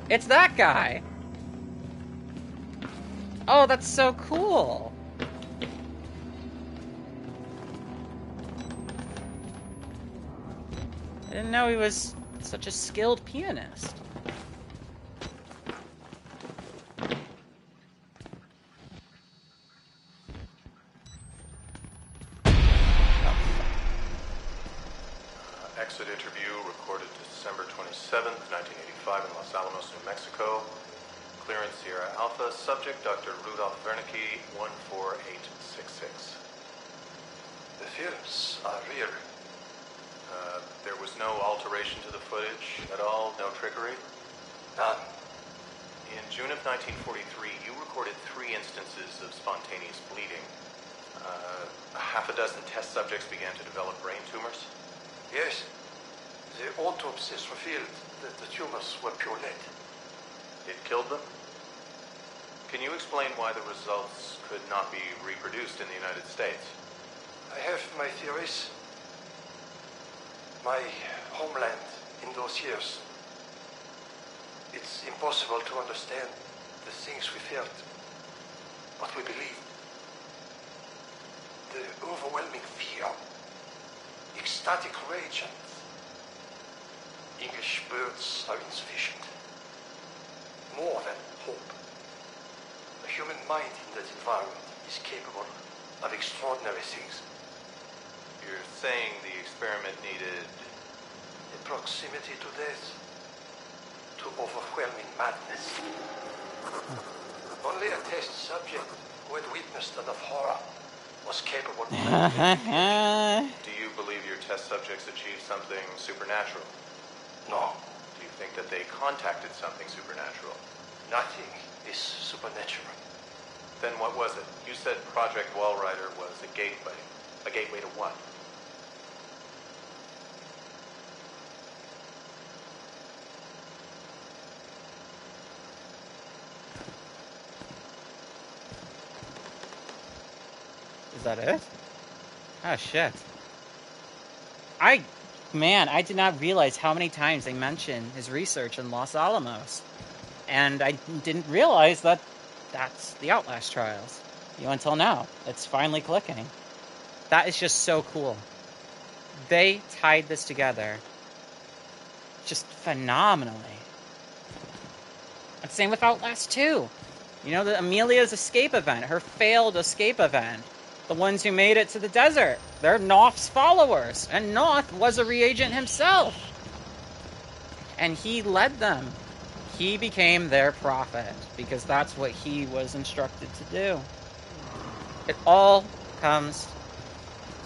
It's that guy. Oh, that's so cool. I didn't know he was such a skilled pianist. Exit interview recorded December 27th, 1985 in Los Alamos, New Mexico. Clearance Sierra Alpha. Subject Dr. Rudolf Wernicke, 14866. The films are real. There was no alteration to the footage at all? No trickery? None. In June of 1943, you recorded 3 instances of spontaneous bleeding. A half a dozen test subjects began to develop brain tumors? Yes. The autopsies revealed that the tumors were pure lead. It killed them? Can you explain why the results could not be reproduced in the United States? I have my theories. My homeland in those years. It's impossible to understand the things we felt, what we believed. The overwhelming fear, ecstatic rage, and English words are insufficient. More than hope. The human mind in that environment is capable of extraordinary things. You're saying the experiment needed... In proximity to death, to overwhelming madness. Only a test subject who had witnessed enough horror was capable of... Do you believe your test subjects achieved something supernatural? No, Do you think that they contacted something supernatural? nothing is supernatural. Then what was it? You said Project Wallrider was a gateway. A gateway to what? Is that it? Oh, shit. Man, I did not realize how many times they mention his research in Los Alamos. And I didn't realize that that's the Outlast trials. Until now. It's finally clicking. That is just so cool. They tied this together just phenomenally. And same with Outlast 2. You know, Amelia's escape event, her failed escape event. The ones who made it to the desert. They're Noth's followers. And Noth was a reagent himself. And he led them. He became their prophet. Because that's what he was instructed to do. It all comes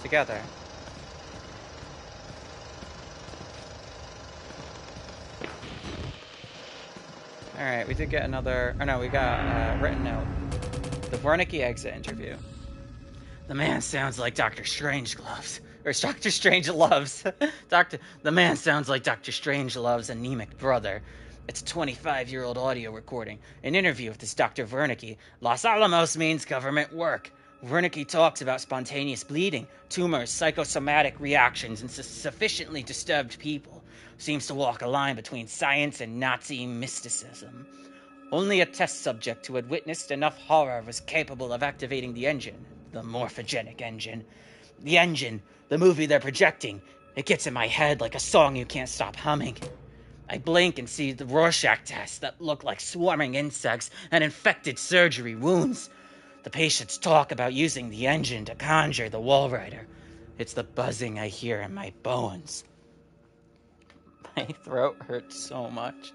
together. Alright, we did get another... Oh no, we got a written note. The Wernicke exit interview. The man sounds like Dr. Strangelove's. Or Dr. Strangelove's. The man sounds like Dr. Strangelove's anemic brother. It's a 25-year-old audio recording. An interview with this Dr. Wernicke. Los Alamos means government work. Wernicke talks about spontaneous bleeding, tumors, psychosomatic reactions, and sufficiently disturbed people. seems to walk a line between science and Nazi mysticism. Only a test subject who had witnessed enough horror was capable of activating the engine, the morphogenic engine. The engine, the movie they're projecting, it gets in my head like a song you can't stop humming. I blink and see the Rorschach tests that look like swarming insects and infected surgery wounds. The patients talk about using the engine to conjure the wall rider. It's the buzzing I hear in my bones. My throat hurts so much.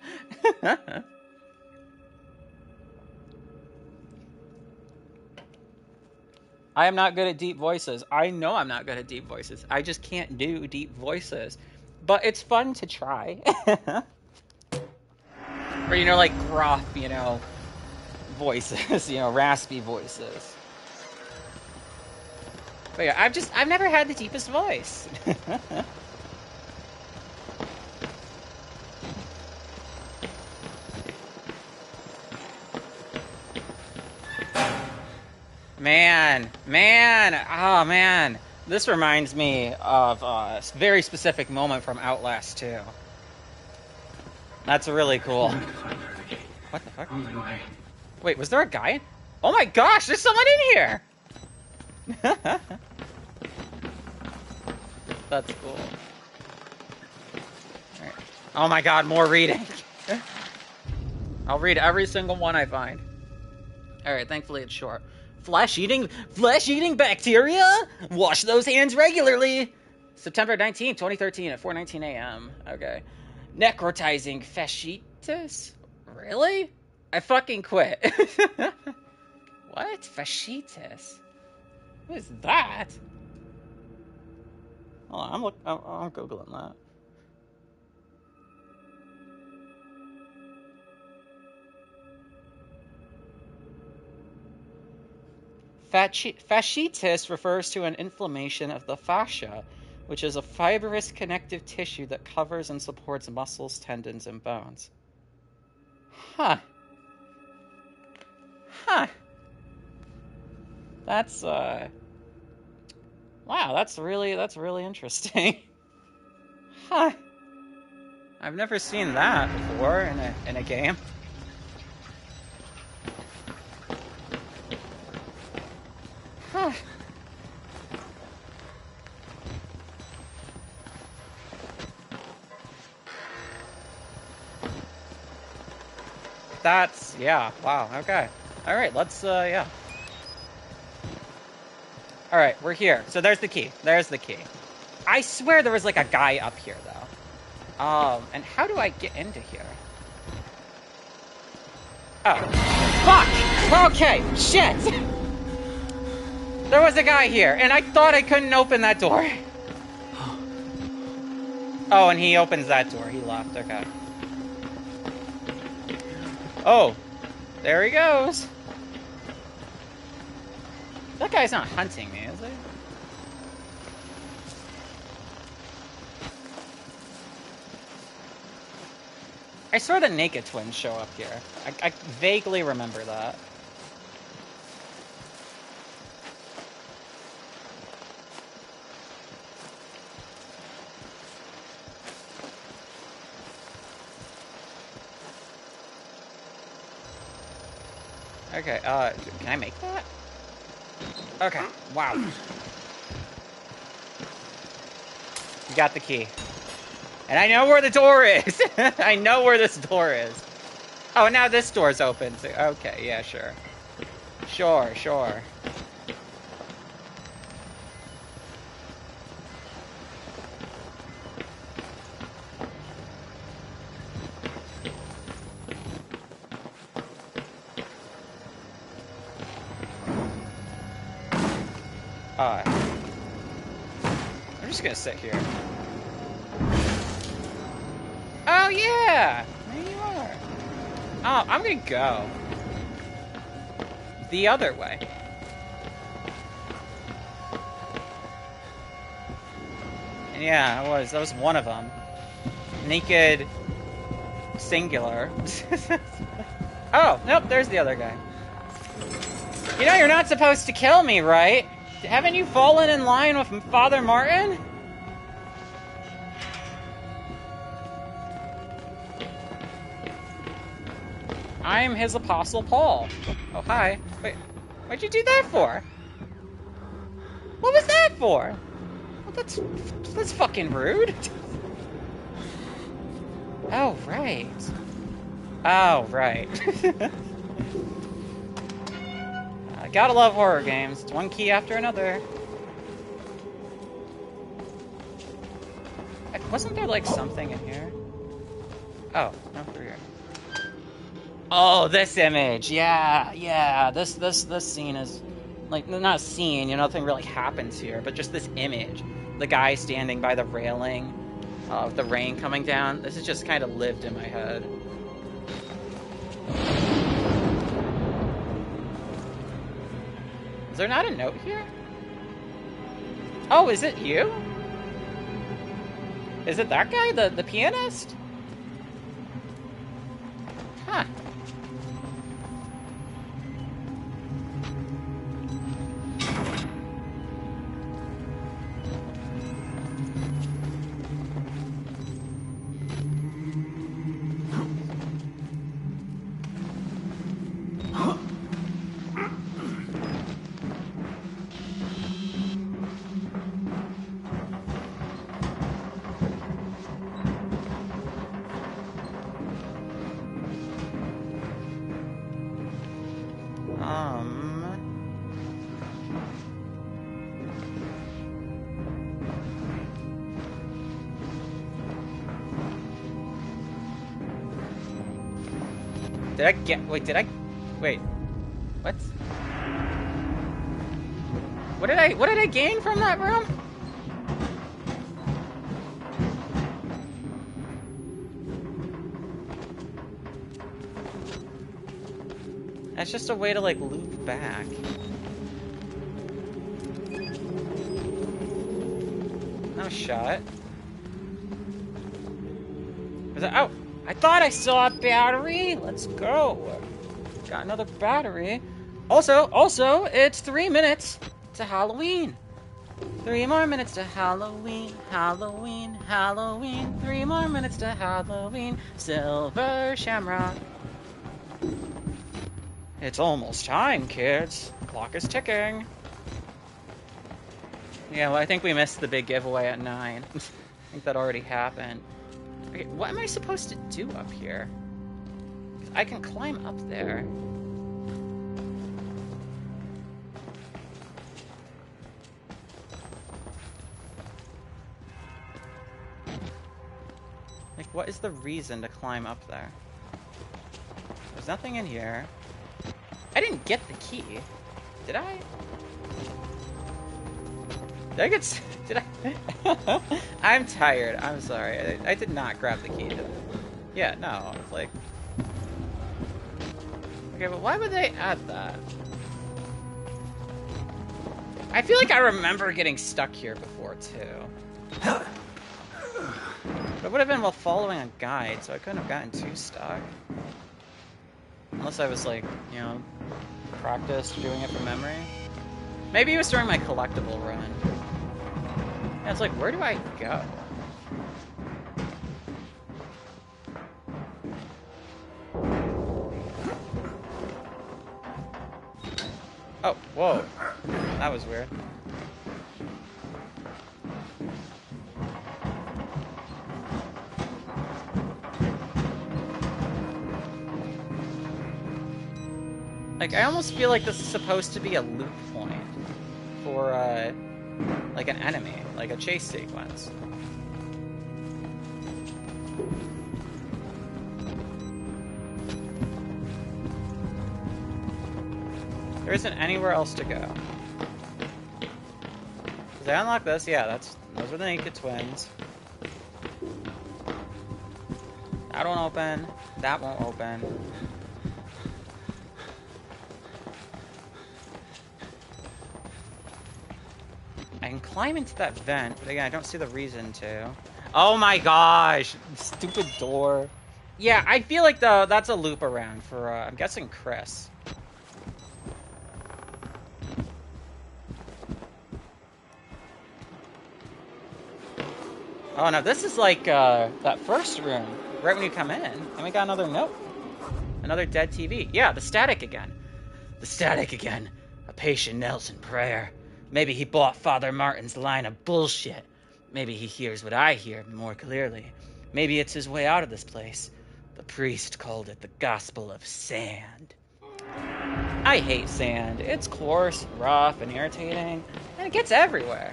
I am not good at deep voices. I know I'm not good at deep voices. I just can't do deep voices. But it's fun to try. Or, like gruff, voices, raspy voices. But yeah, I've never had the deepest voice. Man, oh man. This reminds me of a very specific moment from Outlast 2. That's really cool. What the fuck? Wait, was there a guy? Oh my gosh, there's someone in here! That's cool. Right. Oh my god, more reading. I'll read every single one I find. Alright, thankfully it's short. Flesh-eating bacteria? Wash those hands regularly. September 19, 2013 at 4:19 a.m. Okay. Necrotizing fasciitis? Really? I fucking quit. What? Fasciitis? What is that? Hold on, I'm Googling that. Fasciitis refers to an inflammation of the fascia, which is a fibrous connective tissue that covers and supports muscles, tendons, and bones. Huh. That's, wow, that's really interesting. Huh. I've never seen that before in a game. Huh. That's, yeah, wow, okay. Alright, let's, yeah. Alright, we're here. So there's the key. There's the key. I swear there was, like, a guy up here, though. And how do I get into here? Oh. Fuck! Okay, shit! There was a guy here, and I thought I couldn't open that door. Oh, and he opens that door. He left, okay. Oh, there he goes. That guy's not hunting me, is he? I saw the Naked Twins show up here. I vaguely remember that. Okay, can I make that? Okay, wow. You got the key. And I know where the door is! I know where this door is. Oh, now this door's open. So, okay, yeah, sure. Sure. I'm just gonna sit here. Oh, yeah! There you are. Oh, I'm gonna go the other way. And yeah, that was one of them. Naked singular. Oh, nope, there's the other guy. You know you're not supposed to kill me, right? Haven't you fallen in line with Father Martin? I'm his Apostle Paul. Oh, hi. Wait, what'd you do that for? What was that for? Well, that's fucking rude. Oh, right. Oh, right. I gotta love horror games. It's one key after another. Wasn't there, like, something in here? Oh, no, through here. Oh, this image. Yeah. This scene is, like, not a scene, you know, nothing really happens here, but just this image. The guy standing by the railing, with the rain coming down. This is just kind of lived in my head. Is there not a note here? Oh, is it you? Is it that guy, the pianist? Huh. Wait. What? What did I gain from that room? That's just a way to, like, loop back. No shot. Was that, oh! I thought I saw a battery! Let's go! Got another battery. Also, it's 3 minutes to Halloween. 3 more minutes to Halloween, Halloween, Halloween. 3 more minutes to Halloween, Silver Shamrock. It's almost time, kids. Clock is ticking. Yeah, well, I think we missed the big giveaway at 9. I think that already happened. Okay, what am I supposed to do up here? I can climb up there. Like, what is the reason to climb up there? There's nothing in here. I didn't get the key. Did I? Did I get... Did I? I'm tired. I'm sorry. I did not grab the key, did I? Yeah, no. It's like... Okay, but why would they add that? I feel like I remember getting stuck here before, too. But it would have been while following a guide, so I couldn't have gotten too stuck. Unless I was, like, you know, practiced doing it from memory. Maybe it was during my collectible run. Yeah, it's like, where do I go? Oh, whoa. That was weird. Like, I almost feel like this is supposed to be a loop point for, like an enemy, like a chase sequence. There isn't anywhere else to go. Did I unlock this? Yeah, those are the Naked Twins. That won't open. That won't open. I can climb into that vent, but again, I don't see the reason to. Oh my gosh! Stupid door. Yeah, I feel like, though, that's a loop around for, I'm guessing Chris. Oh no, this is like, that first room, right when you come in. And we got another note. Another dead TV. Yeah, the static again. The static again. A patient knelt in prayer. Maybe he bought Father Martin's line of bullshit. Maybe he hears what I hear more clearly. Maybe it's his way out of this place. The priest called it the gospel of sand. I hate sand. It's coarse, rough, and irritating, and it gets everywhere.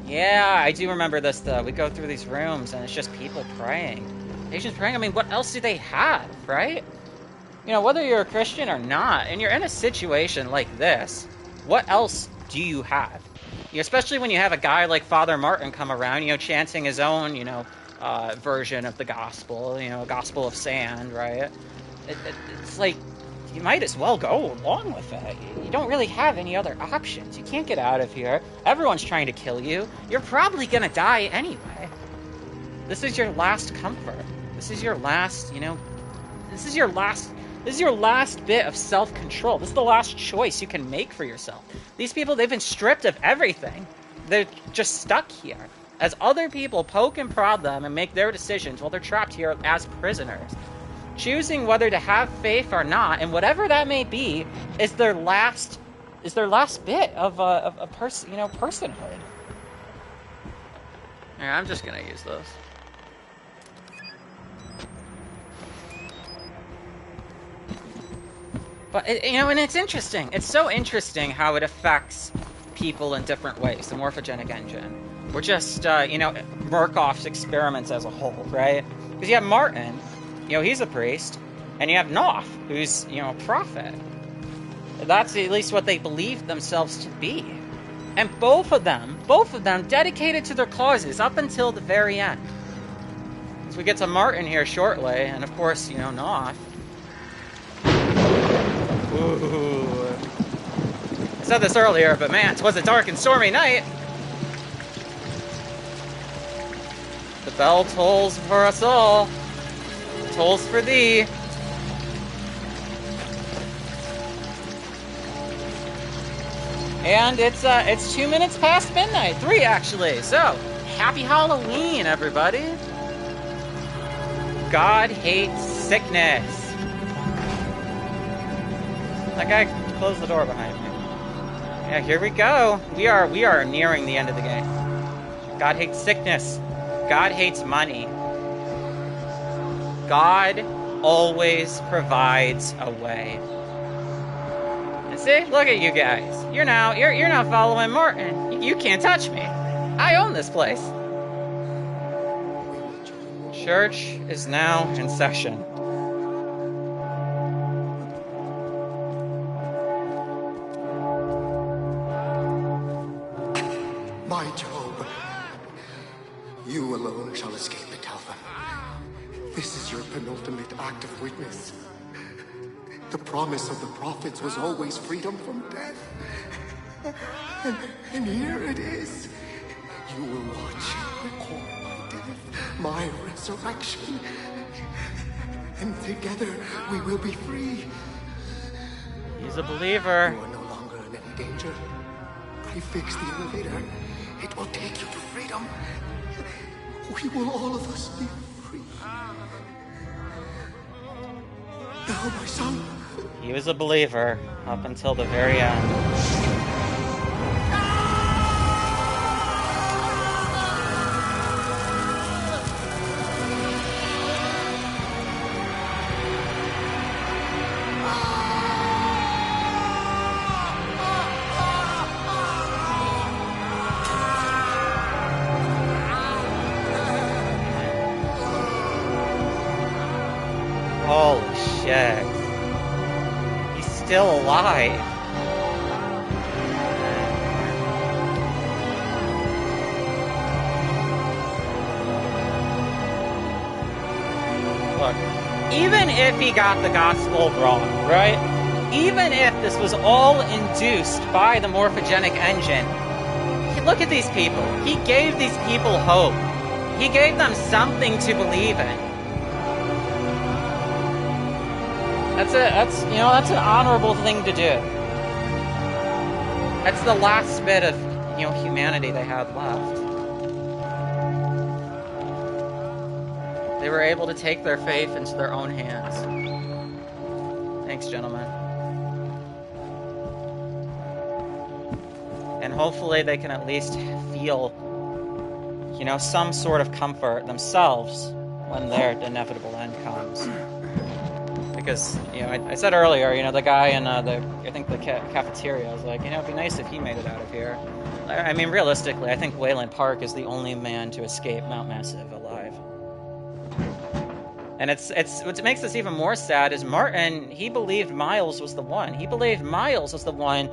Yeah, I do remember this, though. We go through these rooms, and it's just people praying. Patients praying? I mean, what else do they have, right? You know, whether you're a Christian or not, and you're in a situation like this, what else do you have? You know, especially when you have a guy like Father Martin come around, you know, chanting his own, you know, version of the gospel, you know, gospel of sand, right? It's like, you might as well go along with it. You don't really have any other options. You can't get out of here. Everyone's trying to kill you. You're probably gonna die anyway. This is your last comfort. This is your last, you know, this is your last bit of self-control. This is the last choice you can make for yourself. These people, they've been stripped of everything. They're just stuck here as other people poke and prod them and make their decisions while they're trapped here as prisoners. Choosing whether to have faith or not, and whatever that may be, is their last bit of a person, you know, personhood. Yeah, I'm just gonna use those. But you know, and it's interesting. It's so interesting how it affects people in different ways. The morphogenic engine. We're just, you know, Murkoff's experiments as a whole, right? Because you have Martin. You know, he's a priest, and you have Knopf, who's, you know, a prophet. That's at least what they believed themselves to be. And both of them dedicated to their causes up until the very end. So we get to Martin here shortly, and of course, you know, Knopf. Ooh. I said this earlier, but man, 'twas a dark and stormy night. The bell tolls for us all. Tolls for thee. And it's 2 minutes past midnight. 3 actually. So, happy Halloween, everybody. God hates sickness. That guy closed the door behind me. Yeah, here we go. We are nearing the end of the game. God hates sickness. God hates money. God always provides a way. And see, look at you guys. You're now following Martin. You can't touch me. I own this place. Church is now in session. My Job, you alone shall escape it, Alpha. This is your penultimate act of witness. The promise of the prophets was always freedom from death. And here it is. You will watch and record my death, my resurrection. And together we will be free. He's a believer. You are no longer in any danger. I fixed the elevator. It will take you to freedom. We will all of us be free. Now, my son. He was a believer up until the very end. Holy shit. He's still alive. Look, even if he got the gospel wrong, right? Even if this was all induced by the morphogenic engine, look at these people. He gave these people hope. He gave them something to believe in. That's an honorable thing to do. That's the last bit of, humanity they had left. They were able to take their faith into their own hands. Thanks, gentlemen. And hopefully they can at least feel, you know, some sort of comfort themselves when their inevitable end comes. Because, you know, I said earlier, you know, the guy in I think the cafeteria was like, you know, it'd be nice if he made it out of here. I mean, realistically, I think Wayland Park is the only man to escape Mount Massive alive. And it's what makes this even more sad is Martin, he believed Miles was the one. He believed Miles was the one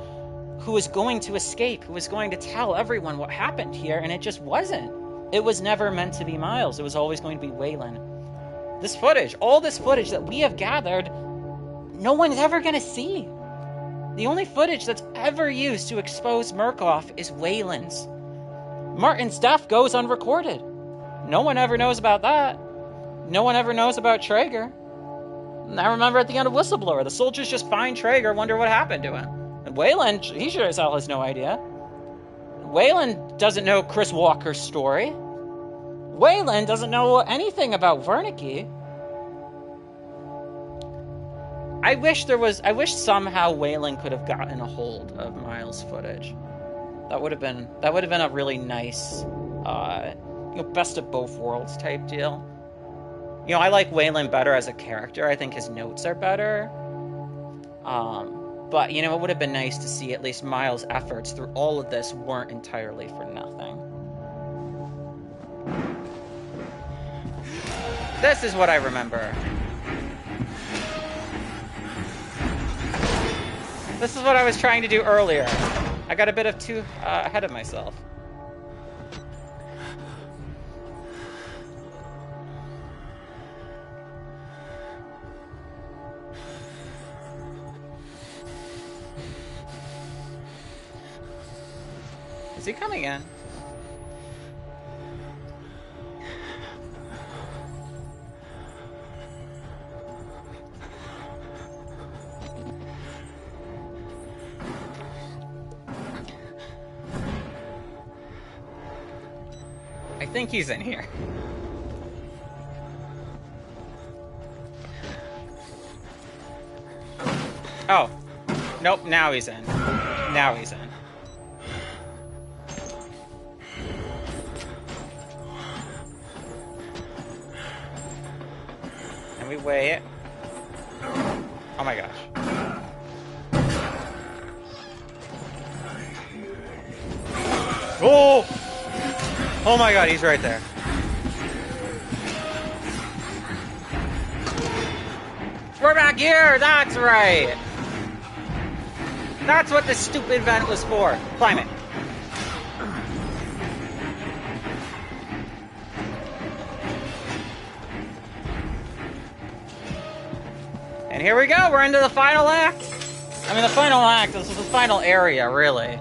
who was going to escape, who was going to tell everyone what happened here, and it just wasn't. It was never meant to be Miles. It was always going to be Wayland. This footage, all this footage that we have gathered, no one's ever going to see. The only footage that's ever used to expose Murkoff is Wayland's. Martin's death goes unrecorded. No one ever knows about that. No one ever knows about Traeger. I remember at the end of Whistleblower, the soldiers just find Traeger, wonder what happened to him. And Wayland, he sure as hell has no idea. Wayland doesn't know Chris Walker's story. Wayland doesn't know anything about Wernicke. I wish somehow Wayland could have gotten a hold of Miles' footage. That would have been a really nice, you know, best of both worlds type deal. You know, I like Wayland better as a character. I think his notes are better. But, you know, it would have been nice to see at least Miles' efforts through all of this weren't entirely for nothing. This is what I remember. This is what I was trying to do earlier. I got a bit of too ahead of myself. Is he coming in? I think he's in here. Oh. Nope, now he's in. Now he's in. And we wait. Oh my gosh. Oh! Oh my god, he's right there. We're back here! That's right! That's what this stupid vent was for. Climb it. And here we go, we're into the final act. I mean, the final act, this is the final area, really.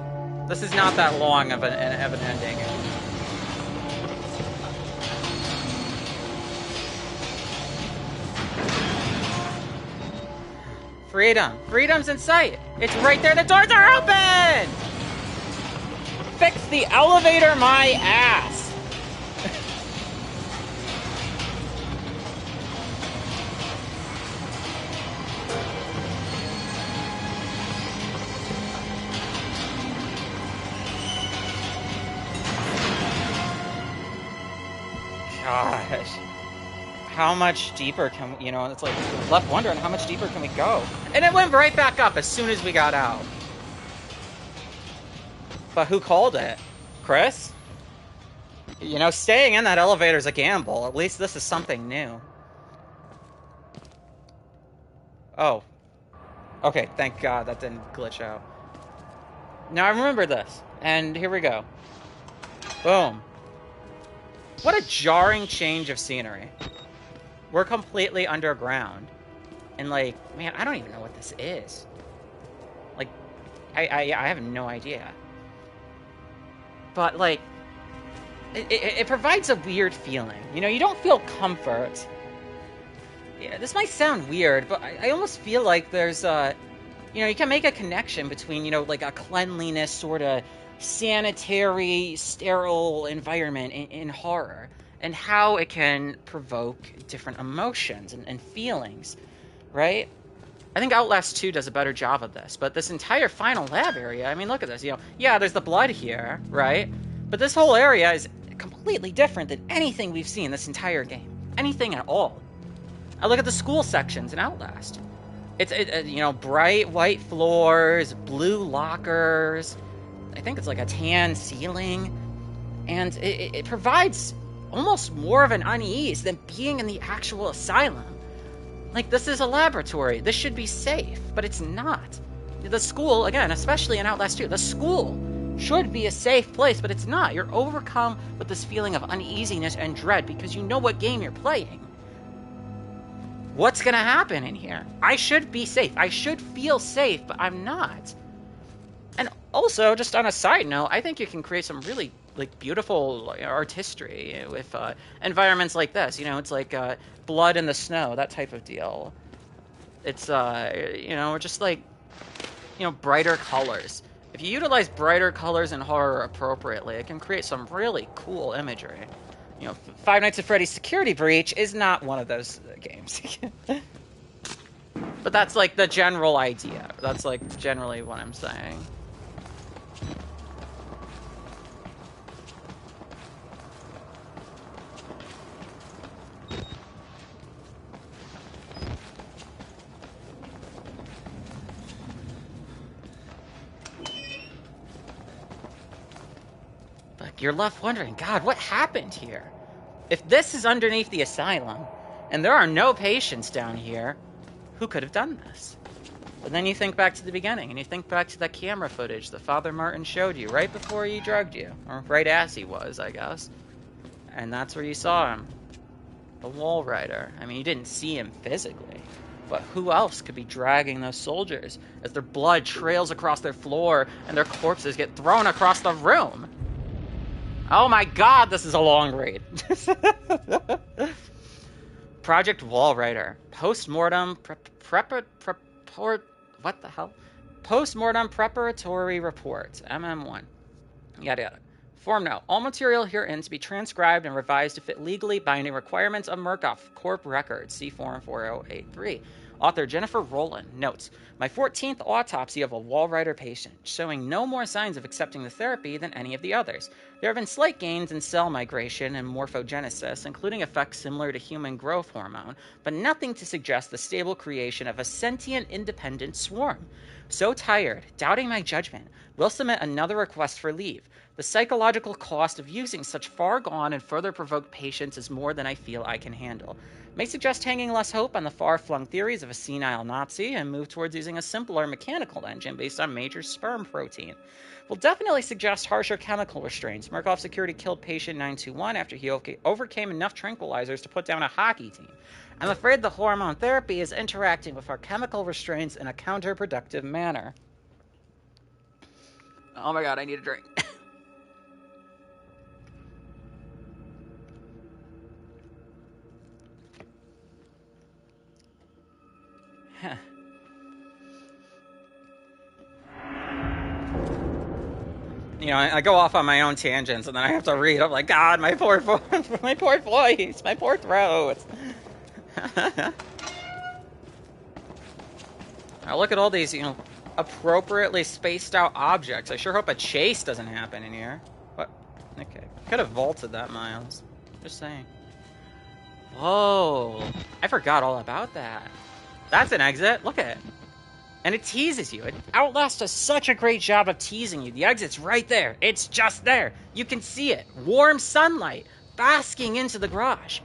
This is not that long of an ending. Freedom. Freedom's in sight. It's right there. The doors are open! Fix the elevator, my ass. Gosh. How much deeper can we, you know, it's like, left wondering how much deeper can we go? And it went right back up as soon as we got out. But who called it? Chris? You know, staying in that elevator is a gamble. At least this is something new. Oh. Okay, thank God that didn't glitch out. Now I remember this. And here we go. Boom. What a jarring change of scenery. We're completely underground. And like, man, I don't even know what this is. Like, I have no idea. But like, it provides a weird feeling. You know, you don't feel comfort. Yeah, this might sound weird, but I almost feel like there's a, you know, you can make a connection between, you know, like a cleanliness sort of sanitary, sterile environment in horror. and how it can provoke different emotions and feelings, right? I think Outlast 2 does a better job of this, but this entire final lab area, I mean, look at this, yeah, there's the blood here, right? But this whole area is completely different than anything we've seen this entire game. Anything at all. I look at the school sections in Outlast. It's bright white floors, blue lockers. I think it's like a tan ceiling, and it provides almost more of an unease than being in the actual asylum. Like, this is a laboratory. This should be safe, but it's not. The school, again, especially in Outlast 2, the school should be a safe place, but it's not. You're overcome with this feeling of uneasiness and dread because you know what game you're playing. What's gonna happen in here? I should be safe. I should feel safe, but I'm not. And also, just on a side note, I think you can create some really beautiful artistry with environments like this. It's like blood in the snow, that type of deal. It's just brighter colors. If you utilize brighter colors in horror appropriately, it can create some really cool imagery. Five Nights at Freddy's Security Breach is not one of those games. But that's like the general idea. That's like generally what I'm saying. But you're left wondering, God, what happened here? If this is underneath the asylum, and there are no patients down here, who could have done this? But then you think back to the beginning, and you think back to that camera footage that Father Martin showed you right before he drugged you. Or right as he was, I guess. And that's where you saw him. The wall rider. I mean, you didn't see him physically. But who else could be dragging those soldiers as their blood trails across their floor and their corpses get thrown across the room? Oh my god, this is a long read. Project Wallrider. Postmortem what the hell? Postmortem Preparatory Report. MM1. Yada yada. Form note. All material herein to be transcribed and revised to fit legally binding requirements of Murkoff Corp records. See Form 4083. Author Jennifer Rowland notes, my 14th autopsy of a Wallrider patient, showing no more signs of accepting the therapy than any of the others. There have been slight gains in cell migration and morphogenesis, including effects similar to human growth hormone, but nothing to suggest the stable creation of a sentient, independent swarm. So tired, doubting my judgment, will submit another request for leave. The psychological cost of using such far-gone and further provoked patients is more than I feel I can handle. May suggest hanging less hope on the far-flung theories of a senile Nazi and move towards using a simpler mechanical engine based on major sperm protein. Will definitely suggest harsher chemical restraints. Murkoff Security killed patient 921 after he overcame enough tranquilizers to put down a hockey team. I'm afraid the hormone therapy is interacting with our chemical restraints in a counterproductive manner. Oh my god, I need a drink. I go off on my own tangents, and then I have to read. I'm like, God, my poor voice, my poor throat. Now look at all these, appropriately spaced out objects. I sure hope a chase doesn't happen in here. What? Okay, could have vaulted that, Miles. Just saying. Whoa, I forgot all about that. That's an exit. Look at it. And it teases you. Outlast does such a great job of teasing you. The exit's right there. It's just there. You can see it. Warm sunlight basking into the garage.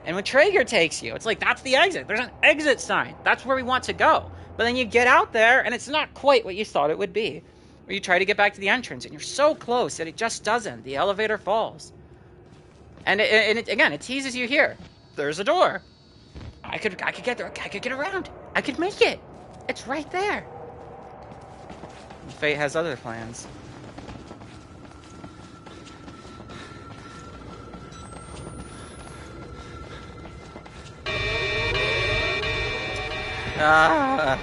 And when Traeger takes you, it's like, that's the exit. There's an exit sign. That's where we want to go. But then you get out there, and it's not quite what you thought it would be. Or you try to get back to the entrance, and you're so close that it just doesn't. The elevator falls. And again, it teases you here. There's a door. I could get there. I could get around. I could make it. It's right there. Fate has other plans. I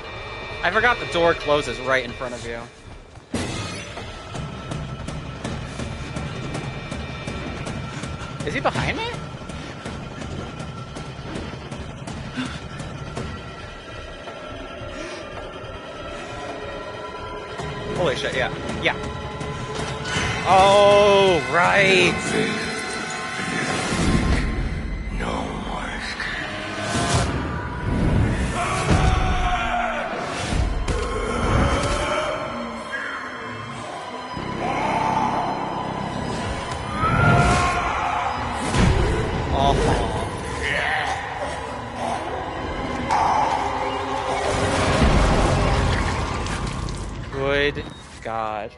forgot the door closes right in front of you. Is he behind me? Holy shit, yeah. Yeah. Oh, right. No more escape. Good God.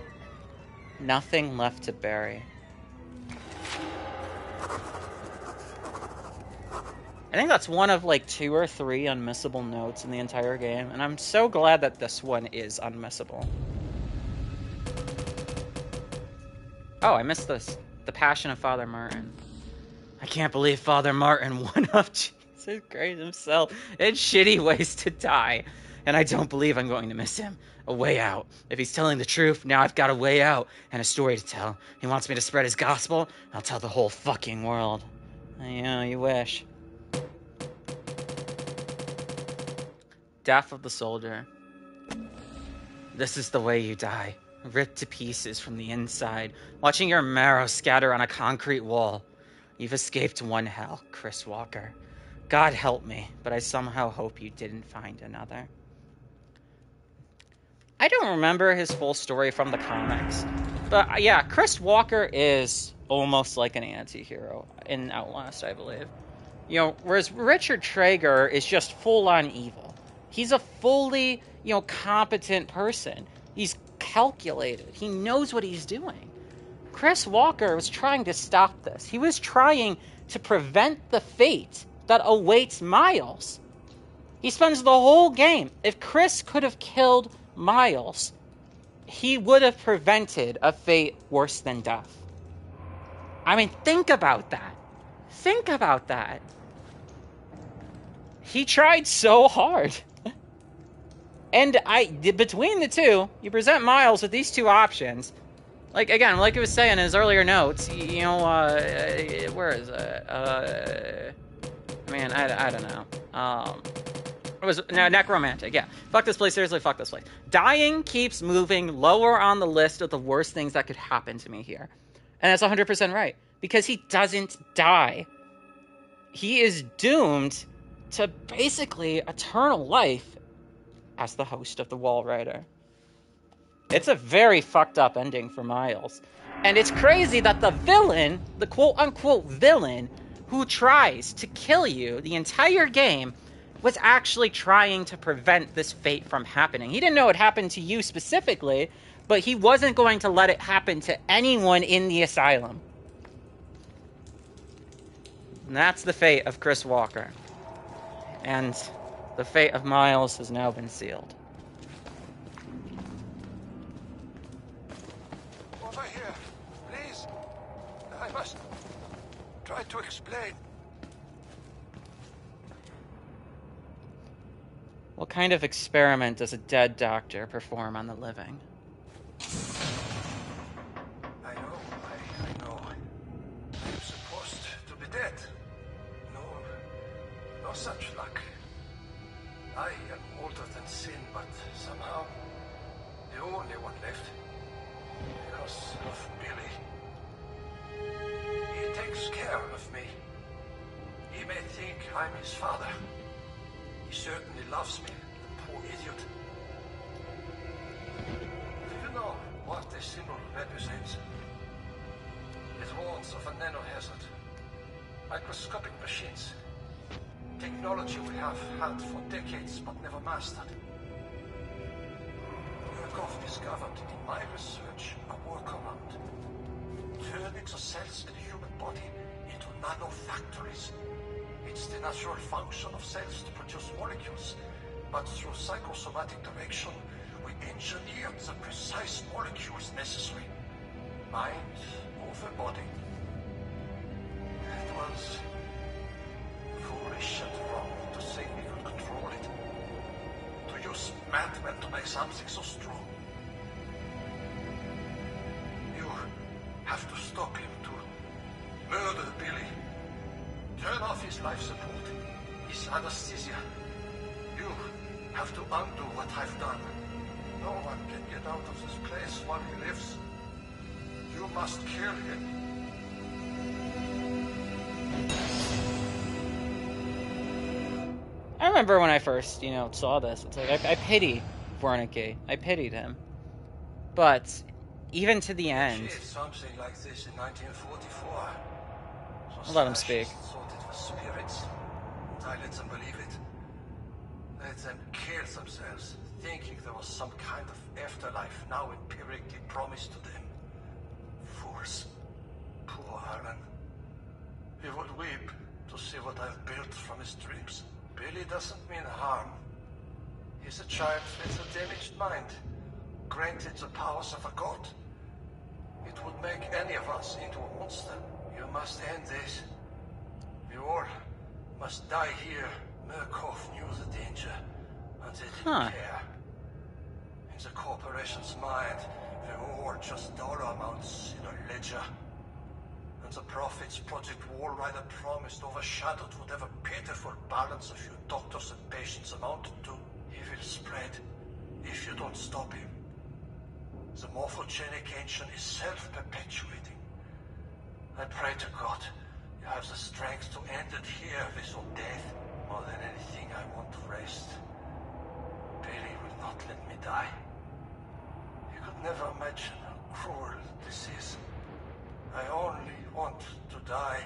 Nothing left to bury. I think that's one of like 2 or 3 unmissable notes in the entire game, and I'm so glad that this one is unmissable. Oh, I missed this. The Passion of Father Martin. I can't believe Father Martin won up Jesus Christ himself in shitty ways to die. And I don't believe I'm going to miss him. A way out. If he's telling the truth, now I've got a way out and a story to tell. He wants me to spread his gospel. I'll tell the whole fucking world. Yeah, you wish. Death of the Soldier. This is the way you die. Ripped to pieces from the inside, watching your marrow scatter on a concrete wall. You've escaped one hell, Chris Walker. God help me, but I somehow hope you didn't find another. I don't remember his full story from the comics, but yeah, Chris Walker is almost like an anti-hero in Outlast, I believe. You know, whereas Richard Traeger is just full-on evil. He's a fully, competent person. He's calculated. He knows what he's doing. Chris Walker was trying to stop this. He was trying to prevent the fate that awaits Miles. He spends the whole game. If Chris could have killed Miles, he would have prevented a fate worse than death. I mean, think about that. Think about that. He tried so hard. And between the two, you present Miles with these 2 options. Like, again, like he was saying in his earlier notes, where is it? Man, I don't know. It was necromantic, yeah. Fuck this place, seriously, fuck this place. Dying keeps moving lower on the list of the worst things that could happen to me here. And that's 100% right. Because he doesn't die. He is doomed to basically eternal life as the host of the Wall Rider. It's a very fucked up ending for Miles. And it's crazy that the villain, the quote-unquote villain, who tries to kill you the entire game, was actually trying to prevent this fate from happening. He didn't know it happened to you specifically, but he wasn't going to let it happen to anyone in the asylum. And that's the fate of Chris Walker. And the fate of Miles has now been sealed. Over here, please. I must try to explain. What kind of experiment does a dead doctor perform on the living? I know. I'm supposed to be dead. No such luck. I am older than sin, but somehow the only one left. Because of Billy. He takes care of me. He may think I'm his father. He certainly loves me, the poor idiot. Do you know what the symbol represents? It warns of a nanohazard. Microscopic machines. Technology we have had for decades but never mastered. Murkoff discovered in my research a workaround. Turning the cells in the human body into nanofactories. It's the natural function of cells to produce molecules, but through psychosomatic direction, we engineered the precise molecules necessary. Mind over body. It was foolish and wrong to think we could control it. To use madmen to make something so strong. You have to stop him to murder Billy. life support is anesthesia. You have to undo what I've done. No one can get out of this place while he lives. You must kill him. I remember when I first, saw this. It's like, I pity Wernicke. I pitied him. But even to the end... Achieved something like this in 1944. I'll let him speak. Thought it was spirits. And I let them believe it. Let them kill themselves, thinking there was some kind of afterlife now empirically promised to them. Fools. Poor Alan. He would weep to see what I've built from his dreams. Billy doesn't mean harm. He's a child with a damaged mind, granted the powers of a god. It would make any of us into a monster. You must end this. You all must die here. Murkoff knew the danger, and they didn't care. In the corporation's mind, we're all just dollar amounts in a ledger. And the profits Project Wallrider promised overshadowed whatever pitiful balance a few doctors and patients amounted to. He will spread if you don't stop him. The morphogenic ancient is self-perpetuating. I pray to God you have the strength to end it here with your death. More than anything, I want to rest. Billy will not let me die. You could never imagine how cruel this is. I only want to die.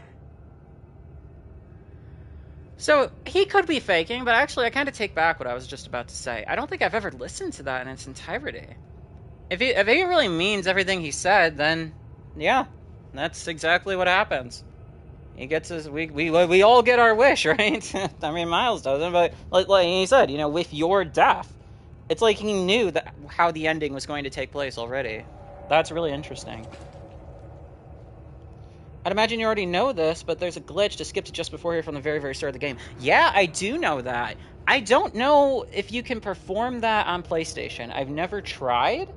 So, he could be faking, but actually I kind of take back what I was just about to say. I don't think I've ever listened to that in its entirety. If he really means everything he said, then, yeah, that's exactly what happens. He gets his, we all get our wish, right? I mean, Miles doesn't, but like he said, with your death, it's like he knew that how the ending was going to take place already. That's really interesting. I'd imagine you already know this, but there's a glitch to skip to just before here from the very, very start of the game. Yeah, I do know that. I don't know if you can perform that on PlayStation. I've never tried.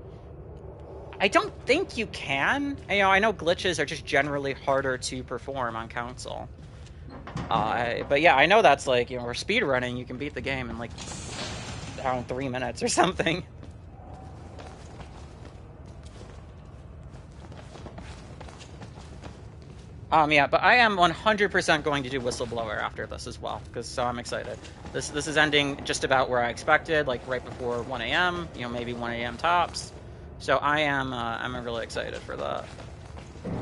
I don't think you can. I know glitches are just generally harder to perform on console. But yeah, I know that's like, we're speedrunning, you can beat the game in like, 3 minutes or something. Yeah, but I am 100% going to do Whistleblower after this as well, so I'm excited. This is ending just about where I expected, like right before 1 a.m., maybe 1 a.m. tops. So I'm really excited for that.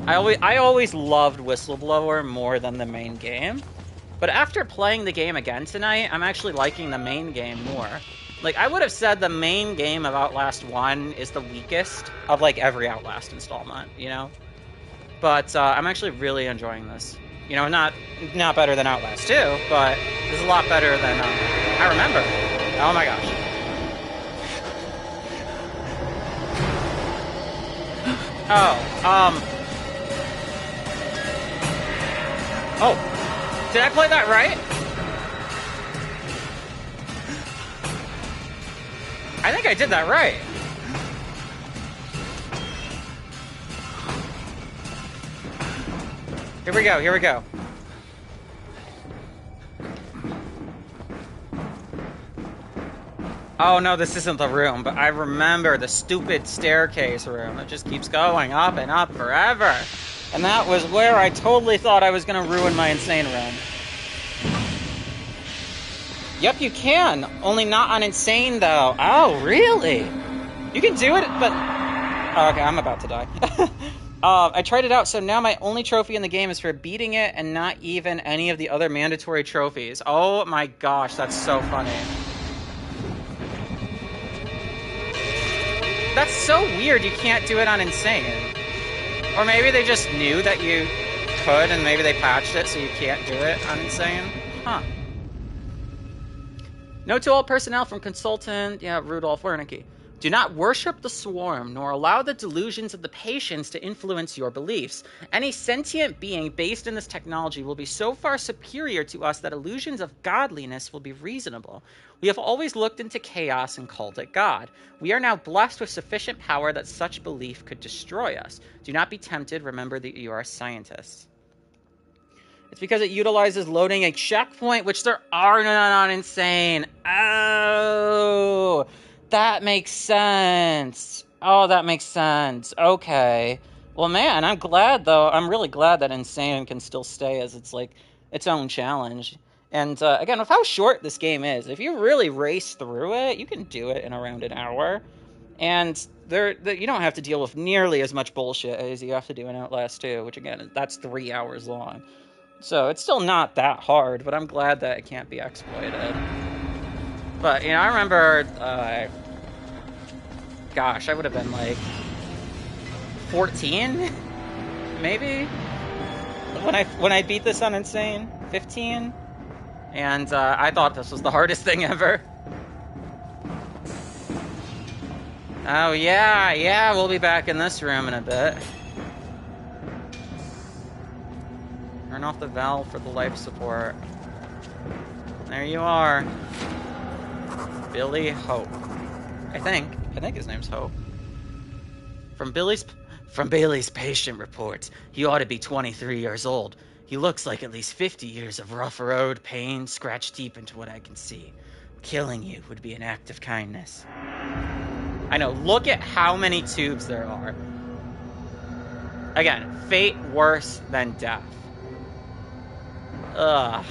I always loved Whistleblower more than the main game, but after playing the game again tonight, I'm actually liking the main game more. Like, I would have said the main game of Outlast 1 is the weakest of, like, every Outlast installment, But I'm actually really enjoying this. Not better than Outlast 2, but it's a lot better than I remember. Oh my gosh. Oh, did I play that right? I think I did that right. Here we go. Oh no, this isn't the room, but I remember the stupid staircase room that just keeps going up and up forever. And that was where I totally thought I was going to ruin my insane run. Yep, you can. Only not on insane, though. Oh, really? You can do it, but... Oh, okay, I'm about to die. I tried it out, so now my only trophy in the game is for beating it and not even any of the other mandatory trophies. Oh my gosh, that's so funny. That's so weird you can't do it on insane. Or maybe they just knew that you could and maybe they patched it so you can't do it on insane. Huh. Note to all personnel from consultant, Rudolph Wernicke. Do not worship the swarm, nor allow the delusions of the patients to influence your beliefs. Any sentient being based in this technology will be so far superior to us that illusions of godliness will be reasonable. We have always looked into chaos and called it God. We are now blessed with sufficient power that such belief could destroy us. Do not be tempted. Remember that you are scientists. It's because it utilizes loading a checkpoint, which there are none on Insane. Oh, that makes sense. Oh, that makes sense. Okay. Well, man, I'm glad, though. I'm really glad that Insane can still stay as it's, like, its own challenge. And, again, with how short this game is, if you really race through it, you can do it in around an hour. And you don't have to deal with nearly as much bullshit as you have to do in Outlast 2, which, again, that's 3 hours long. So it's still not that hard, but I'm glad that it can't be exploited. But, I remember, gosh, I would have been, like, 14, maybe, when I beat this on Insane, 15, and I thought this was the hardest thing ever. Oh yeah, we'll be back in this room in a bit. Turn off the valve for the life support. There you are. Billy Hope. I think his name's Hope. From Bailey's patient reports, he ought to be 23 years old. He looks like at least 50 years of rough road, pain, scratched deep into what I can see. Killing you would be an act of kindness. I know, look at how many tubes there are. Again, fate worse than death. Ugh.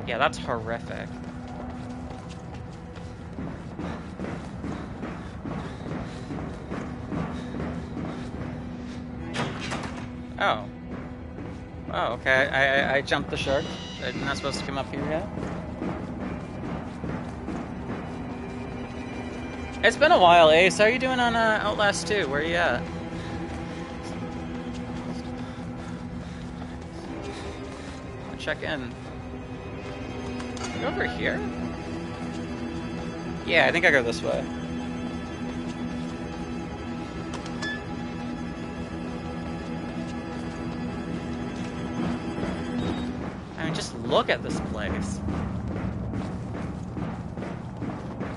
Yeah, that's horrific. Oh. Oh, okay. I jumped the shark. I'm not supposed to come up here yet. It's been a while, Ace. How are you doing on Outlast 2? Where are you at? I'll check in. Go over here? Yeah, I think I go this way. I mean, just look at this place.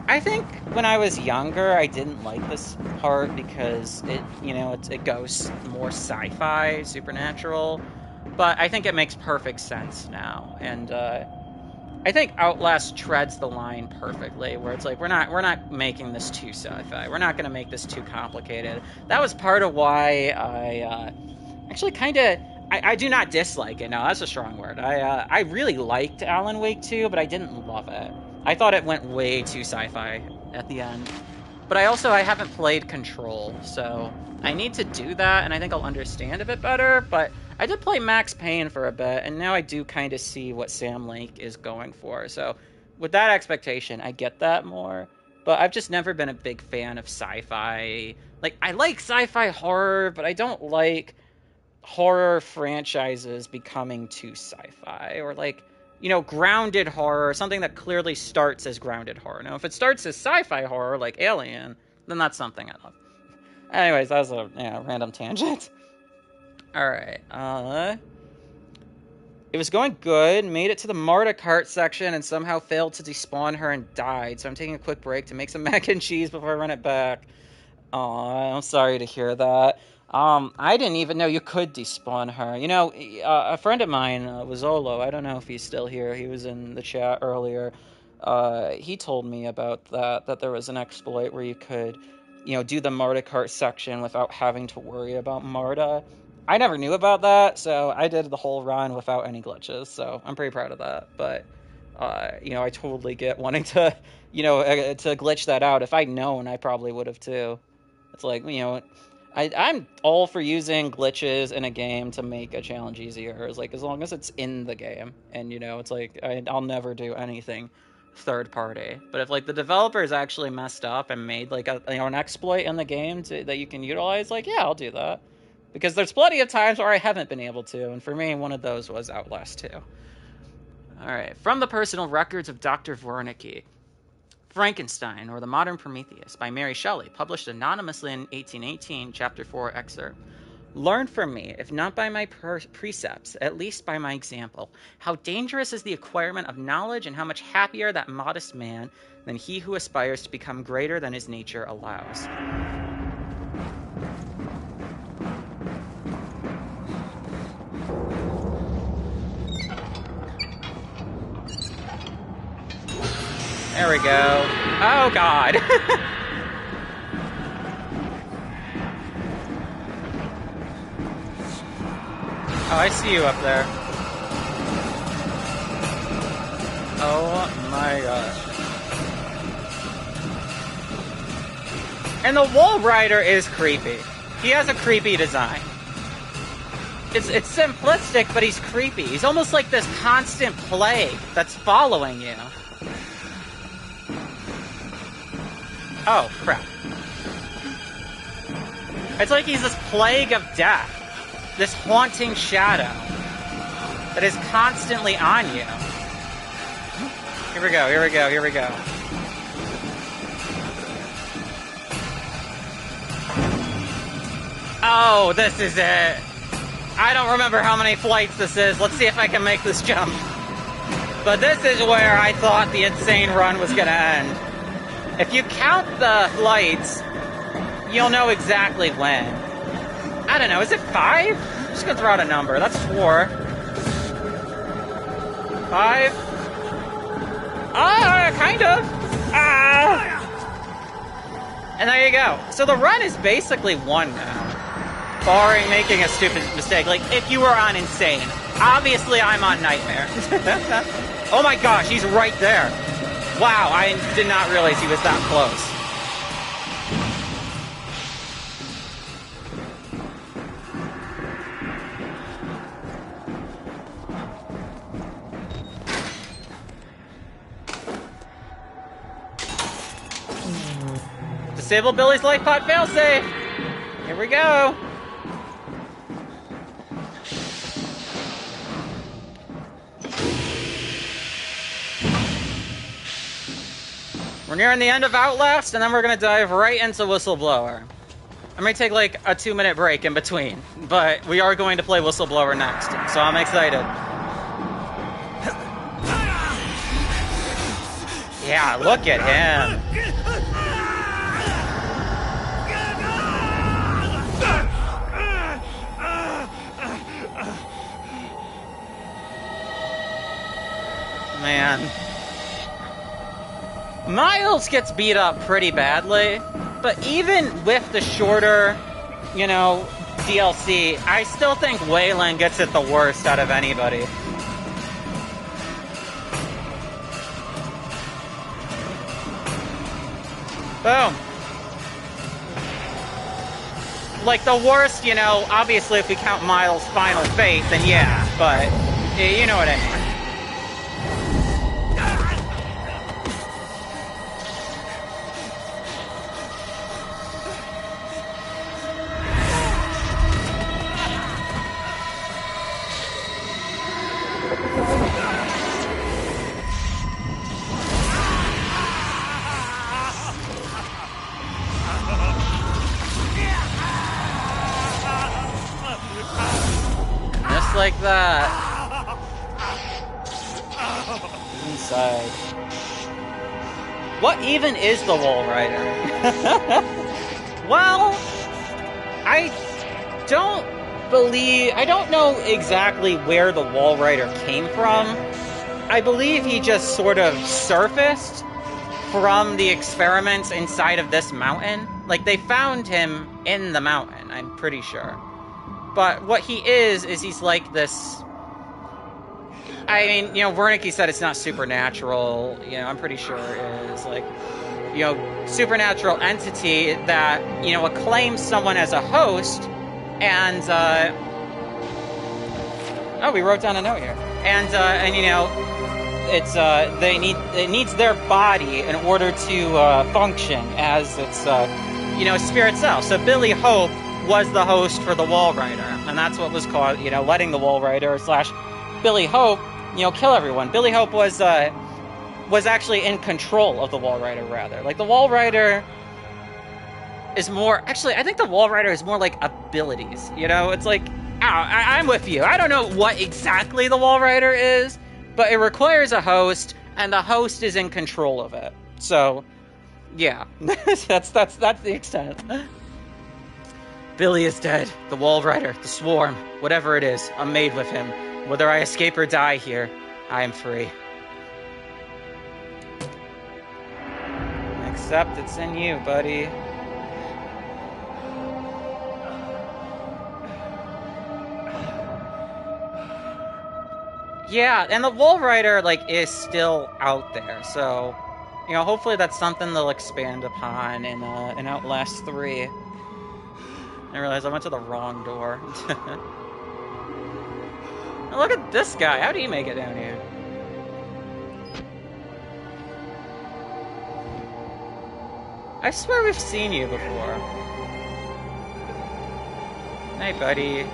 I think when I was younger, I didn't like this part because it goes more sci-fi, supernatural. But I think it makes perfect sense now, and I think Outlast treads the line perfectly, where it's like we're not making this too sci-fi. We're not going to make this too complicated. That was part of why I actually kind of. I do not dislike it. No, that's a strong word. I really liked Alan Wake 2, but I didn't love it. I thought it went way too sci-fi at the end. But I haven't played Control, so I need to do that, and I think I'll understand a bit better. But I did play Max Payne for a bit, and now I do kind of see what Sam Lake is going for. So with that expectation, I get that more. But I've just never been a big fan of sci-fi. Like, I like sci-fi horror, but I don't like horror franchises becoming too sci-fi, or like, grounded horror, something that clearly starts as grounded horror. Now, if it starts as sci-fi horror, like Alien, then that's something I love. Anyways, that was a random tangent. Alright, it was going good, made it to the Marta cart section, and somehow failed to despawn her and died, so I'm taking a quick break to make some mac and cheese before I run it back. Aw, I'm sorry to hear that. I didn't even know you could despawn her. A friend of mine, Wazzolo, I don't know if he's still here, he was in the chat earlier, he told me about that there was an exploit where you could, do the Marta cart section without having to worry about Marta. I never knew about that, so I did the whole run without any glitches, so I'm pretty proud of that, but, I totally get wanting to, to glitch that out. If I'd known, I probably would have too. It's like, I'm all for using glitches in a game to make a challenge easier. It's like, as long as it's in the game, and it's like I'll never do anything third party. But if like the developers actually messed up and made like an exploit in the game that you can utilize, like, yeah, I'll do that, because there's plenty of times where I haven't been able to, and for me, one of those was Outlast 2. All right, from the personal records of Dr. Wernicke. Frankenstein, or the Modern Prometheus, by Mary Shelley, published anonymously in 1818, Chapter 4 excerpt. Learn from me, if not by my precepts, at least by my example, how dangerous is the acquirement of knowledge, and how much happier that modest man than he who aspires to become greater than his nature allows. There we go. Oh, God. Oh, I see you up there. Oh, my gosh. And the Wall Rider is creepy. He has a creepy design. It's simplistic, but he's creepy. He's almost like this constant plague that's following you. Oh, crap. It's like he's this plague of death. This haunting shadow that is constantly on you. Here we go, here we go, here we go. Oh, this is it. I don't remember how many flights this is. Let's see if I can make this jump. But this is where I thought the insane run was gonna end. If you count the flights, you'll know exactly when. I don't know, is it 5? I'm just gonna throw out a number. That's 4. 5? Ah, kind of. Ah. And there you go. So the run is basically 1 now. Barring making a stupid mistake. Like, if you were on Insane. Obviously, I'm on Nightmare. Oh my gosh, he's right there. Wow, I did not realize he was that close. Disable Billy's life pod failsafe. Here we go. We're nearing the end of Outlast, and then we're gonna dive right into Whistleblower. I may take like a 2-minute break in between, but we are going to play Whistleblower next, so I'm excited. Yeah, look at him. Man. Miles gets beat up pretty badly, but even with the shorter, you know, DLC, I still think Waylon gets it the worst out of anybody. Boom. Like, the worst, you know, obviously if we count Miles' final fate, then yeah, but you know what I mean. Like that. Inside. What even is the Wall Rider? Well, I don't know exactly where the Wall Rider came from. I believe he just sort of surfaced from the experiments inside of this mountain. Like, they found him in the mountain, I'm pretty sure. But what he is he's like this... I mean, you know, Wernicke said it's not supernatural. You know, I'm pretty sure it is. Like, you know, supernatural entity that, you know, acclaims someone as a host, and, oh, we wrote down a note here. And you know, it's, it needs their body in order to, function as its, you know, spirit self. So Billy Hope was the host for the Wall Rider, and that's what was called, you know, letting the Wall Rider / Billy Hope, you know, kill everyone. Billy Hope was actually in control of the Wall Rider, rather. Like, the Wall Rider is more, actually, I think the Wall Rider is more like abilities, you know? It's like, I'm with you. I don't know what exactly the Wall Rider is, but it requires a host, and the host is in control of it. So, yeah, that's the extent. Billy is dead. The Wall Rider, the Swarm, whatever it is, I'm made with him. Whether I escape or die here, I am free. accept it's in you, buddy. Yeah, and the Wall Rider, like, is still out there, so, you know, hopefully that's something they'll expand upon in Outlast 3. I realized I went to the wrong door. Now look at this guy. How'd he make it down here? I swear we've seen you before. Hey, buddy.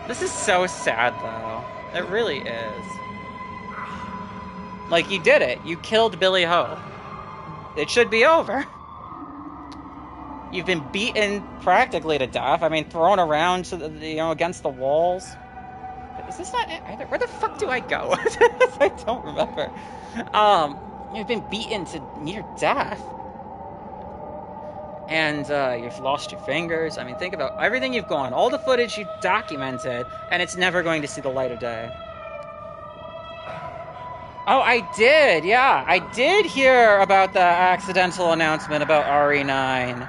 This is so sad, though. It really is. Like, you did it. You killed Billy Hope. It should be over. You've been beaten practically to death. I mean, thrown around to the, you know, against the walls. Is this not it either? Where the fuck do I go? I don't remember. You've been beaten to near death. And you've lost your fingers. I mean, think about everything you've gone, all the footage you documented, and it's never going to see the light of day. Oh, I did, yeah. I did hear about the accidental announcement about RE9.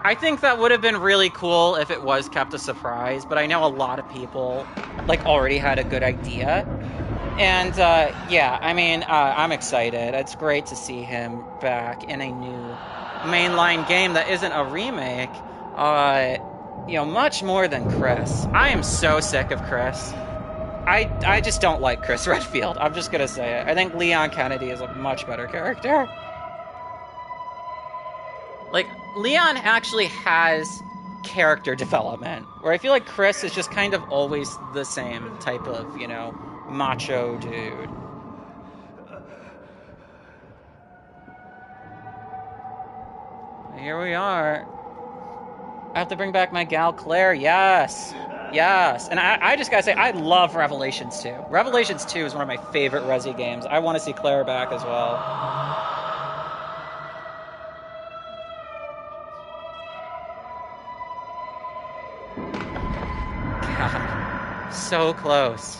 I think that would have been really cool if it was kept a surprise, but I know a lot of people, like, already had a good idea. And, yeah, I mean, I'm excited. It's great to see him back in a new mainline game that isn't a remake, you know, much more than Chris. I am so sick of Chris. I just don't like Chris Redfield. I'm just gonna say it. I think Leon Kennedy is a much better character. Like, Leon actually has character development, where I feel like Chris is just kind of always the same type of, you know, macho dude. Here we are. I have to bring back my gal Claire. Yes. Yes. And I just gotta say, I love Revelations 2. Revelations 2 is one of my favorite Resi games. I want to see Claire back as well. God. So close.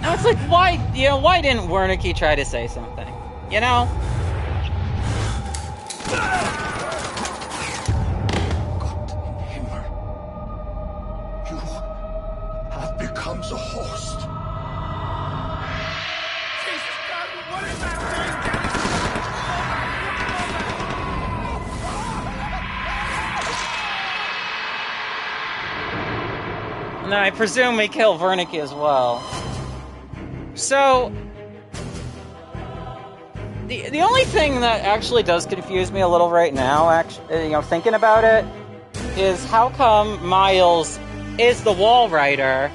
Now it's like, why, you know, why didn't Wernicke try to say something? You know? God in Himmel. You have become the host. Jesus God, what is that thing? Now I presume we kill Wernicke as well. So, the only thing that actually does confuse me a little right now, actually, you know, thinking about it, is how come Miles is the Wall Rider,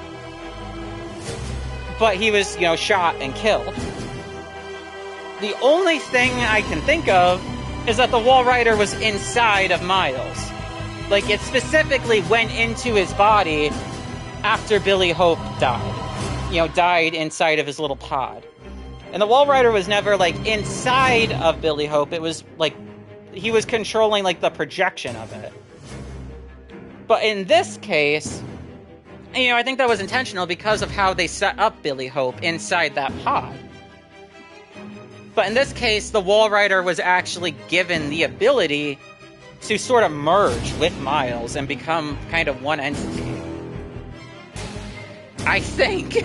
but he was, you know, shot and killed. The only thing I can think of is that the Wall Rider was inside of Miles. Like, it specifically went into his body after Billy Hope died. You know, died inside of his little pod. And the Wall Rider was never, like, inside of Billy Hope. It was, like, he was controlling, like, the projection of it. But in this case, you know, I think that was intentional because of how they set up Billy Hope inside that pod. But in this case, the Wall Rider was actually given the ability to sort of merge with Miles and become kind of one entity. I think.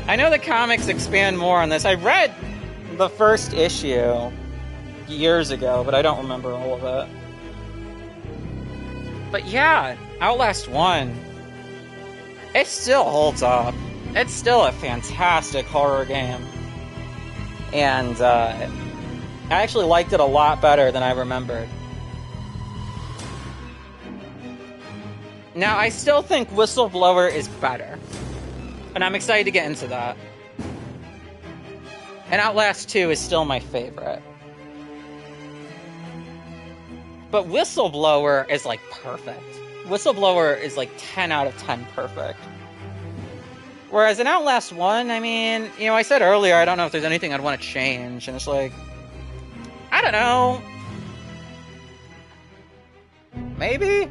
I know the comics expand more on this. I read the first issue years ago, but I don't remember all of it. But yeah, Outlast 1, it still holds up. It's still a fantastic horror game. And I actually liked it a lot better than I remembered. Now, I still think Whistleblower is better. And I'm excited to get into that. And Outlast 2 is still my favorite. But Whistleblower is, like, perfect. Whistleblower is, like, 10 out of 10 perfect. Whereas in Outlast 1, I mean, I said earlier, I don't know if there's anything I'd want to change, and it's like, I don't know. Maybe?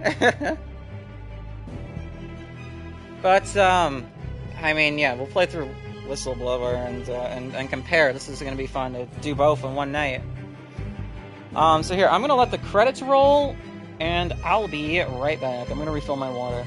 But, I mean, yeah, we'll play through Whistleblower and compare. This is going to be fun to do both in one night. So here, I'm going to let the credits roll, and I'll be right back. I'm going to refill my water.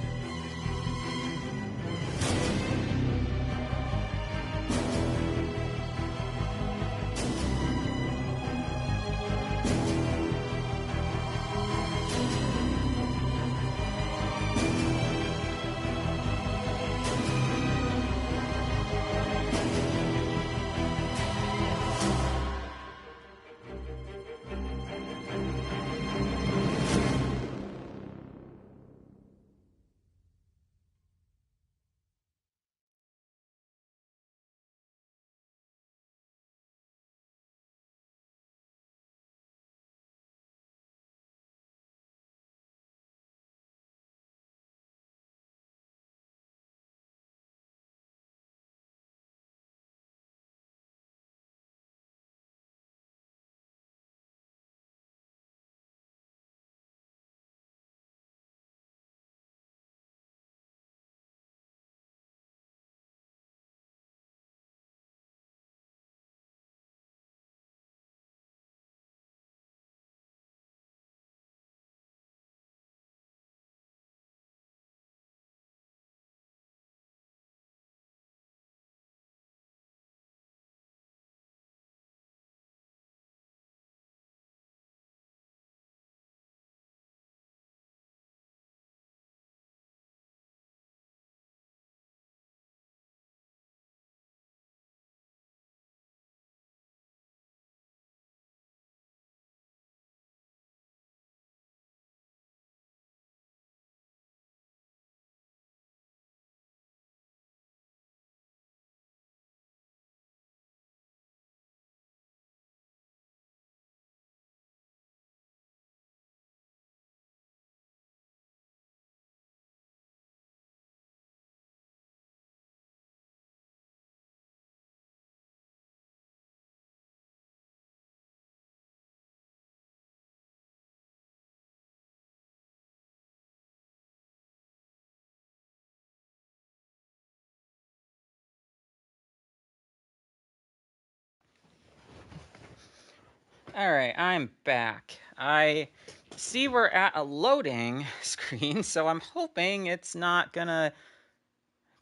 Alright, I'm back. I see we're at a loading screen, so I'm hoping it's not gonna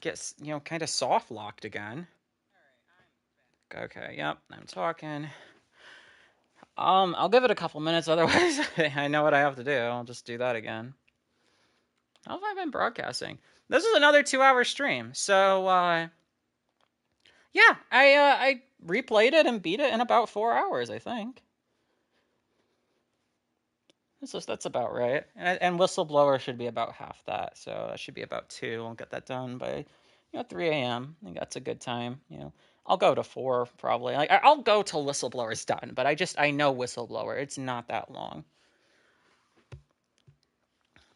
get, kind of soft locked again. Okay, yep, I'm talking. I'll give it a couple minutes, otherwise I know what I have to do. I'll just do that again. How have I been broadcasting? This is another 2-hour stream, so, yeah, I replayed it and beat it in about 4 hours, I think. That's about right. And Whistleblower should be about half that, so that should be about 2. I'll get that done by, 3 a.m. I think that's a good time. I'll go to 4 probably. Like I'll go till Whistleblower's done, but I know Whistleblower. It's not that long.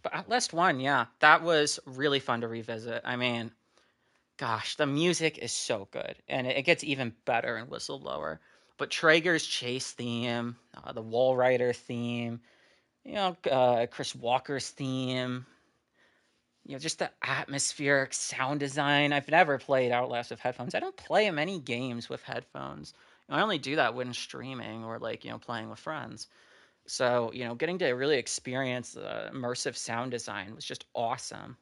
But Outlast 1, yeah, that was really fun to revisit. I mean, gosh, the music is so good, and it gets even better in Whistleblower. But Traeger's chase theme, the Wall Rider theme, Chris Walker's theme, just the atmospheric sound design. I've never played Outlast with headphones. I don't play many games with headphones. I only do that when streaming or playing with friends. So, getting to really experience the immersive sound design was just awesome.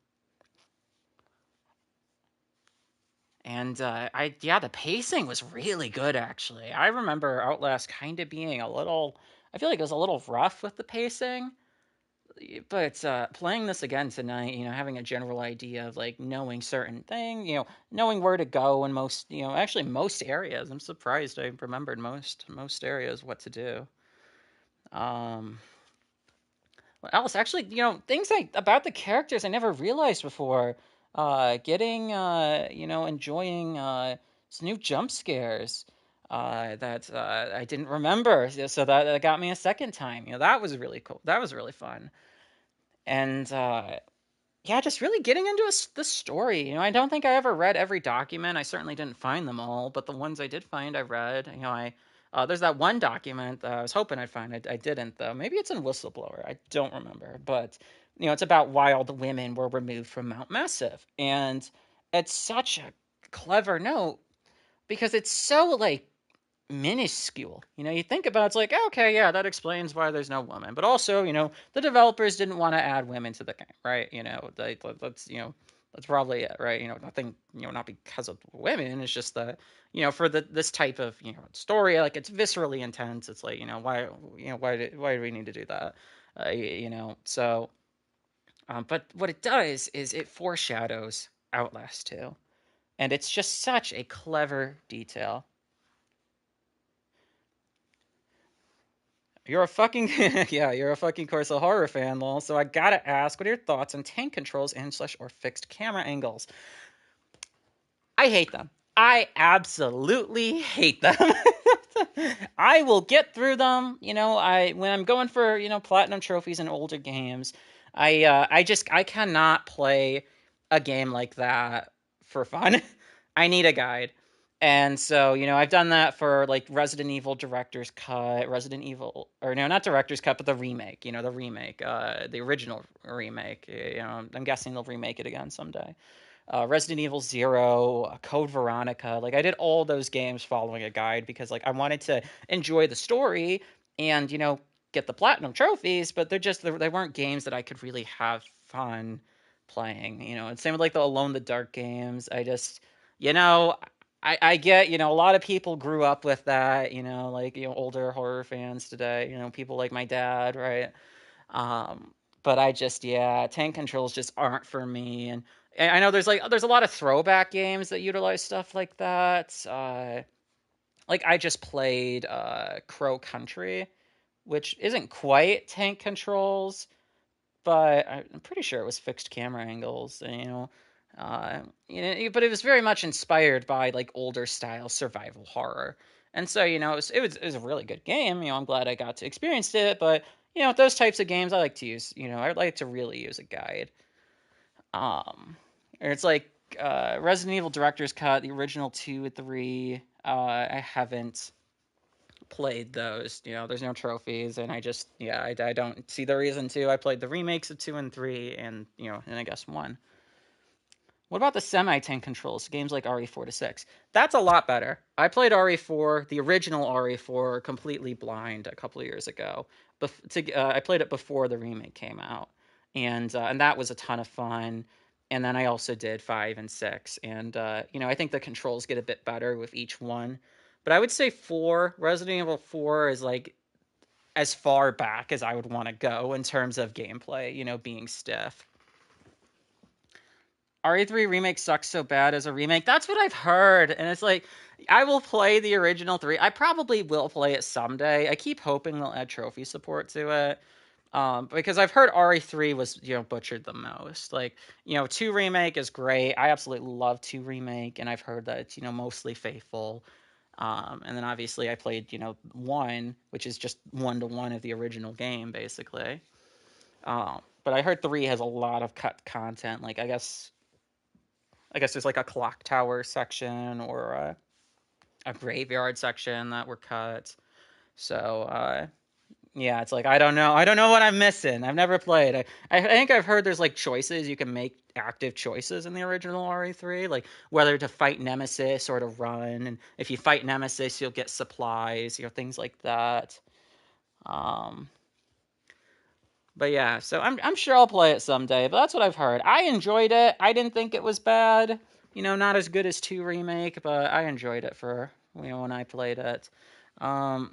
And the pacing was really good, actually. I remember Outlast kind of being I feel like it was a little rough with the pacing. But playing this again tonight, having a general idea of knowing certain things, knowing where to go in most areas. I'm surprised I remembered most areas what to do. What else? Actually, things about the characters I never realized before. Enjoying some new jump scares that I didn't remember. So that got me a second time. That was really cool. That was really fun. And yeah, just really getting into the story. I don't think I ever read every document. I certainly didn't find them all, but the ones I did find, I read. There's that one document that I was hoping I'd find. I didn't, though. Maybe it's in Whistleblower. I don't remember. But, it's about why all the women were removed from Mount Massive. And it's such a clever note because it's so, like, minuscule. You think about it, it's like, okay, yeah, that explains why there's no woman. But also, the developers didn't want to add women to the game, right? That's probably it, right? Nothing, not because of women. It's just that, for this type of, story, like it's viscerally intense. It's like, why do we need to do that? So, but what it does is it foreshadows Outlast 2. And it's just such a clever detail. You're a fucking yeah, you're a fucking Corso horror fan, lol. So I gotta ask, what are your thoughts on tank controls and / or fixed camera angles? I hate them. I absolutely hate them. I will get through them. When I'm going for platinum trophies in older games, I cannot play a game like that for fun. I need a guide. And so, I've done that for like Resident Evil Director's Cut, Resident Evil, or no, not Director's Cut, but the remake, the original remake. I'm guessing they'll remake it again someday. Resident Evil Zero, Code Veronica. Like I did all those games following a guide because like I wanted to enjoy the story and get the platinum trophies, but they weren't games that I could really have fun playing. And same with like the Alone in the Dark games. I get, a lot of people grew up with that, like, older horror fans today, people like my dad, right? But tank controls just aren't for me. And I know there's a lot of throwback games that utilize stuff like that. Like I just played Crow Country, which isn't quite tank controls, but I'm pretty sure it was fixed camera angles. But it was very much inspired by like older style survival horror. And so, it was a really good game. I'm glad I got to experience it. But those types of games, I like to use. I like to really use a guide. Or it's like Resident Evil Director's Cut, the original 2 and 3. I haven't played those. There's no trophies, and I don't see the reason to. I played the remakes of 2 and 3, and and I guess 1. What about the semi-tank controls? Games like RE4 to 6. That's a lot better. I played RE4, the original RE4, completely blind a couple of years ago. I played it before the remake came out, and that was a ton of fun. And then I also did 5 and 6, and I think the controls get a bit better with each one. But I would say Resident Evil 4 is like as far back as I would want to go in terms of gameplay, being stiff. RE3 remake sucks so bad as a remake. That's what I've heard. And it's like, I will play the original 3. I probably will play it someday. I keep hoping they'll add trophy support to it. Because I've heard RE3 was, butchered the most. Like, 2 remake is great. I absolutely love 2 remake. And I've heard that it's, mostly faithful. And then obviously I played, 1, which is just 1-to-1 of the original game, basically. But I heard 3 has a lot of cut content. Like, I guess there's like a clock tower section or a graveyard section that were cut. So, yeah, it's like, I don't know what I'm missing. I've never played. I think I've heard there's like choices. You can make active choices in the original RE3, like whether to fight Nemesis or to run. And if you fight Nemesis, you'll get supplies, things like that. But yeah, so I'm sure I'll play it someday, but that's what I've heard. I enjoyed it. I didn't think it was bad. Not as good as 2 remake, but I enjoyed it for when I played it. I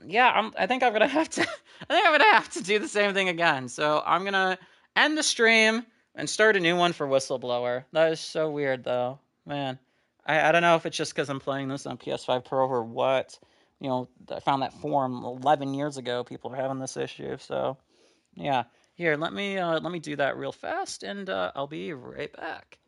think I'm gonna have to. I think I'm gonna have to do the same thing again. So I'm gonna end the stream and start a new one for Whistleblower. That is so weird, though, man. I don't know if it's just because I'm playing this on PS5 Pro or what. I found that forum 11 years ago. People are having this issue, so yeah. Here, let me do that real fast, and I'll be right back.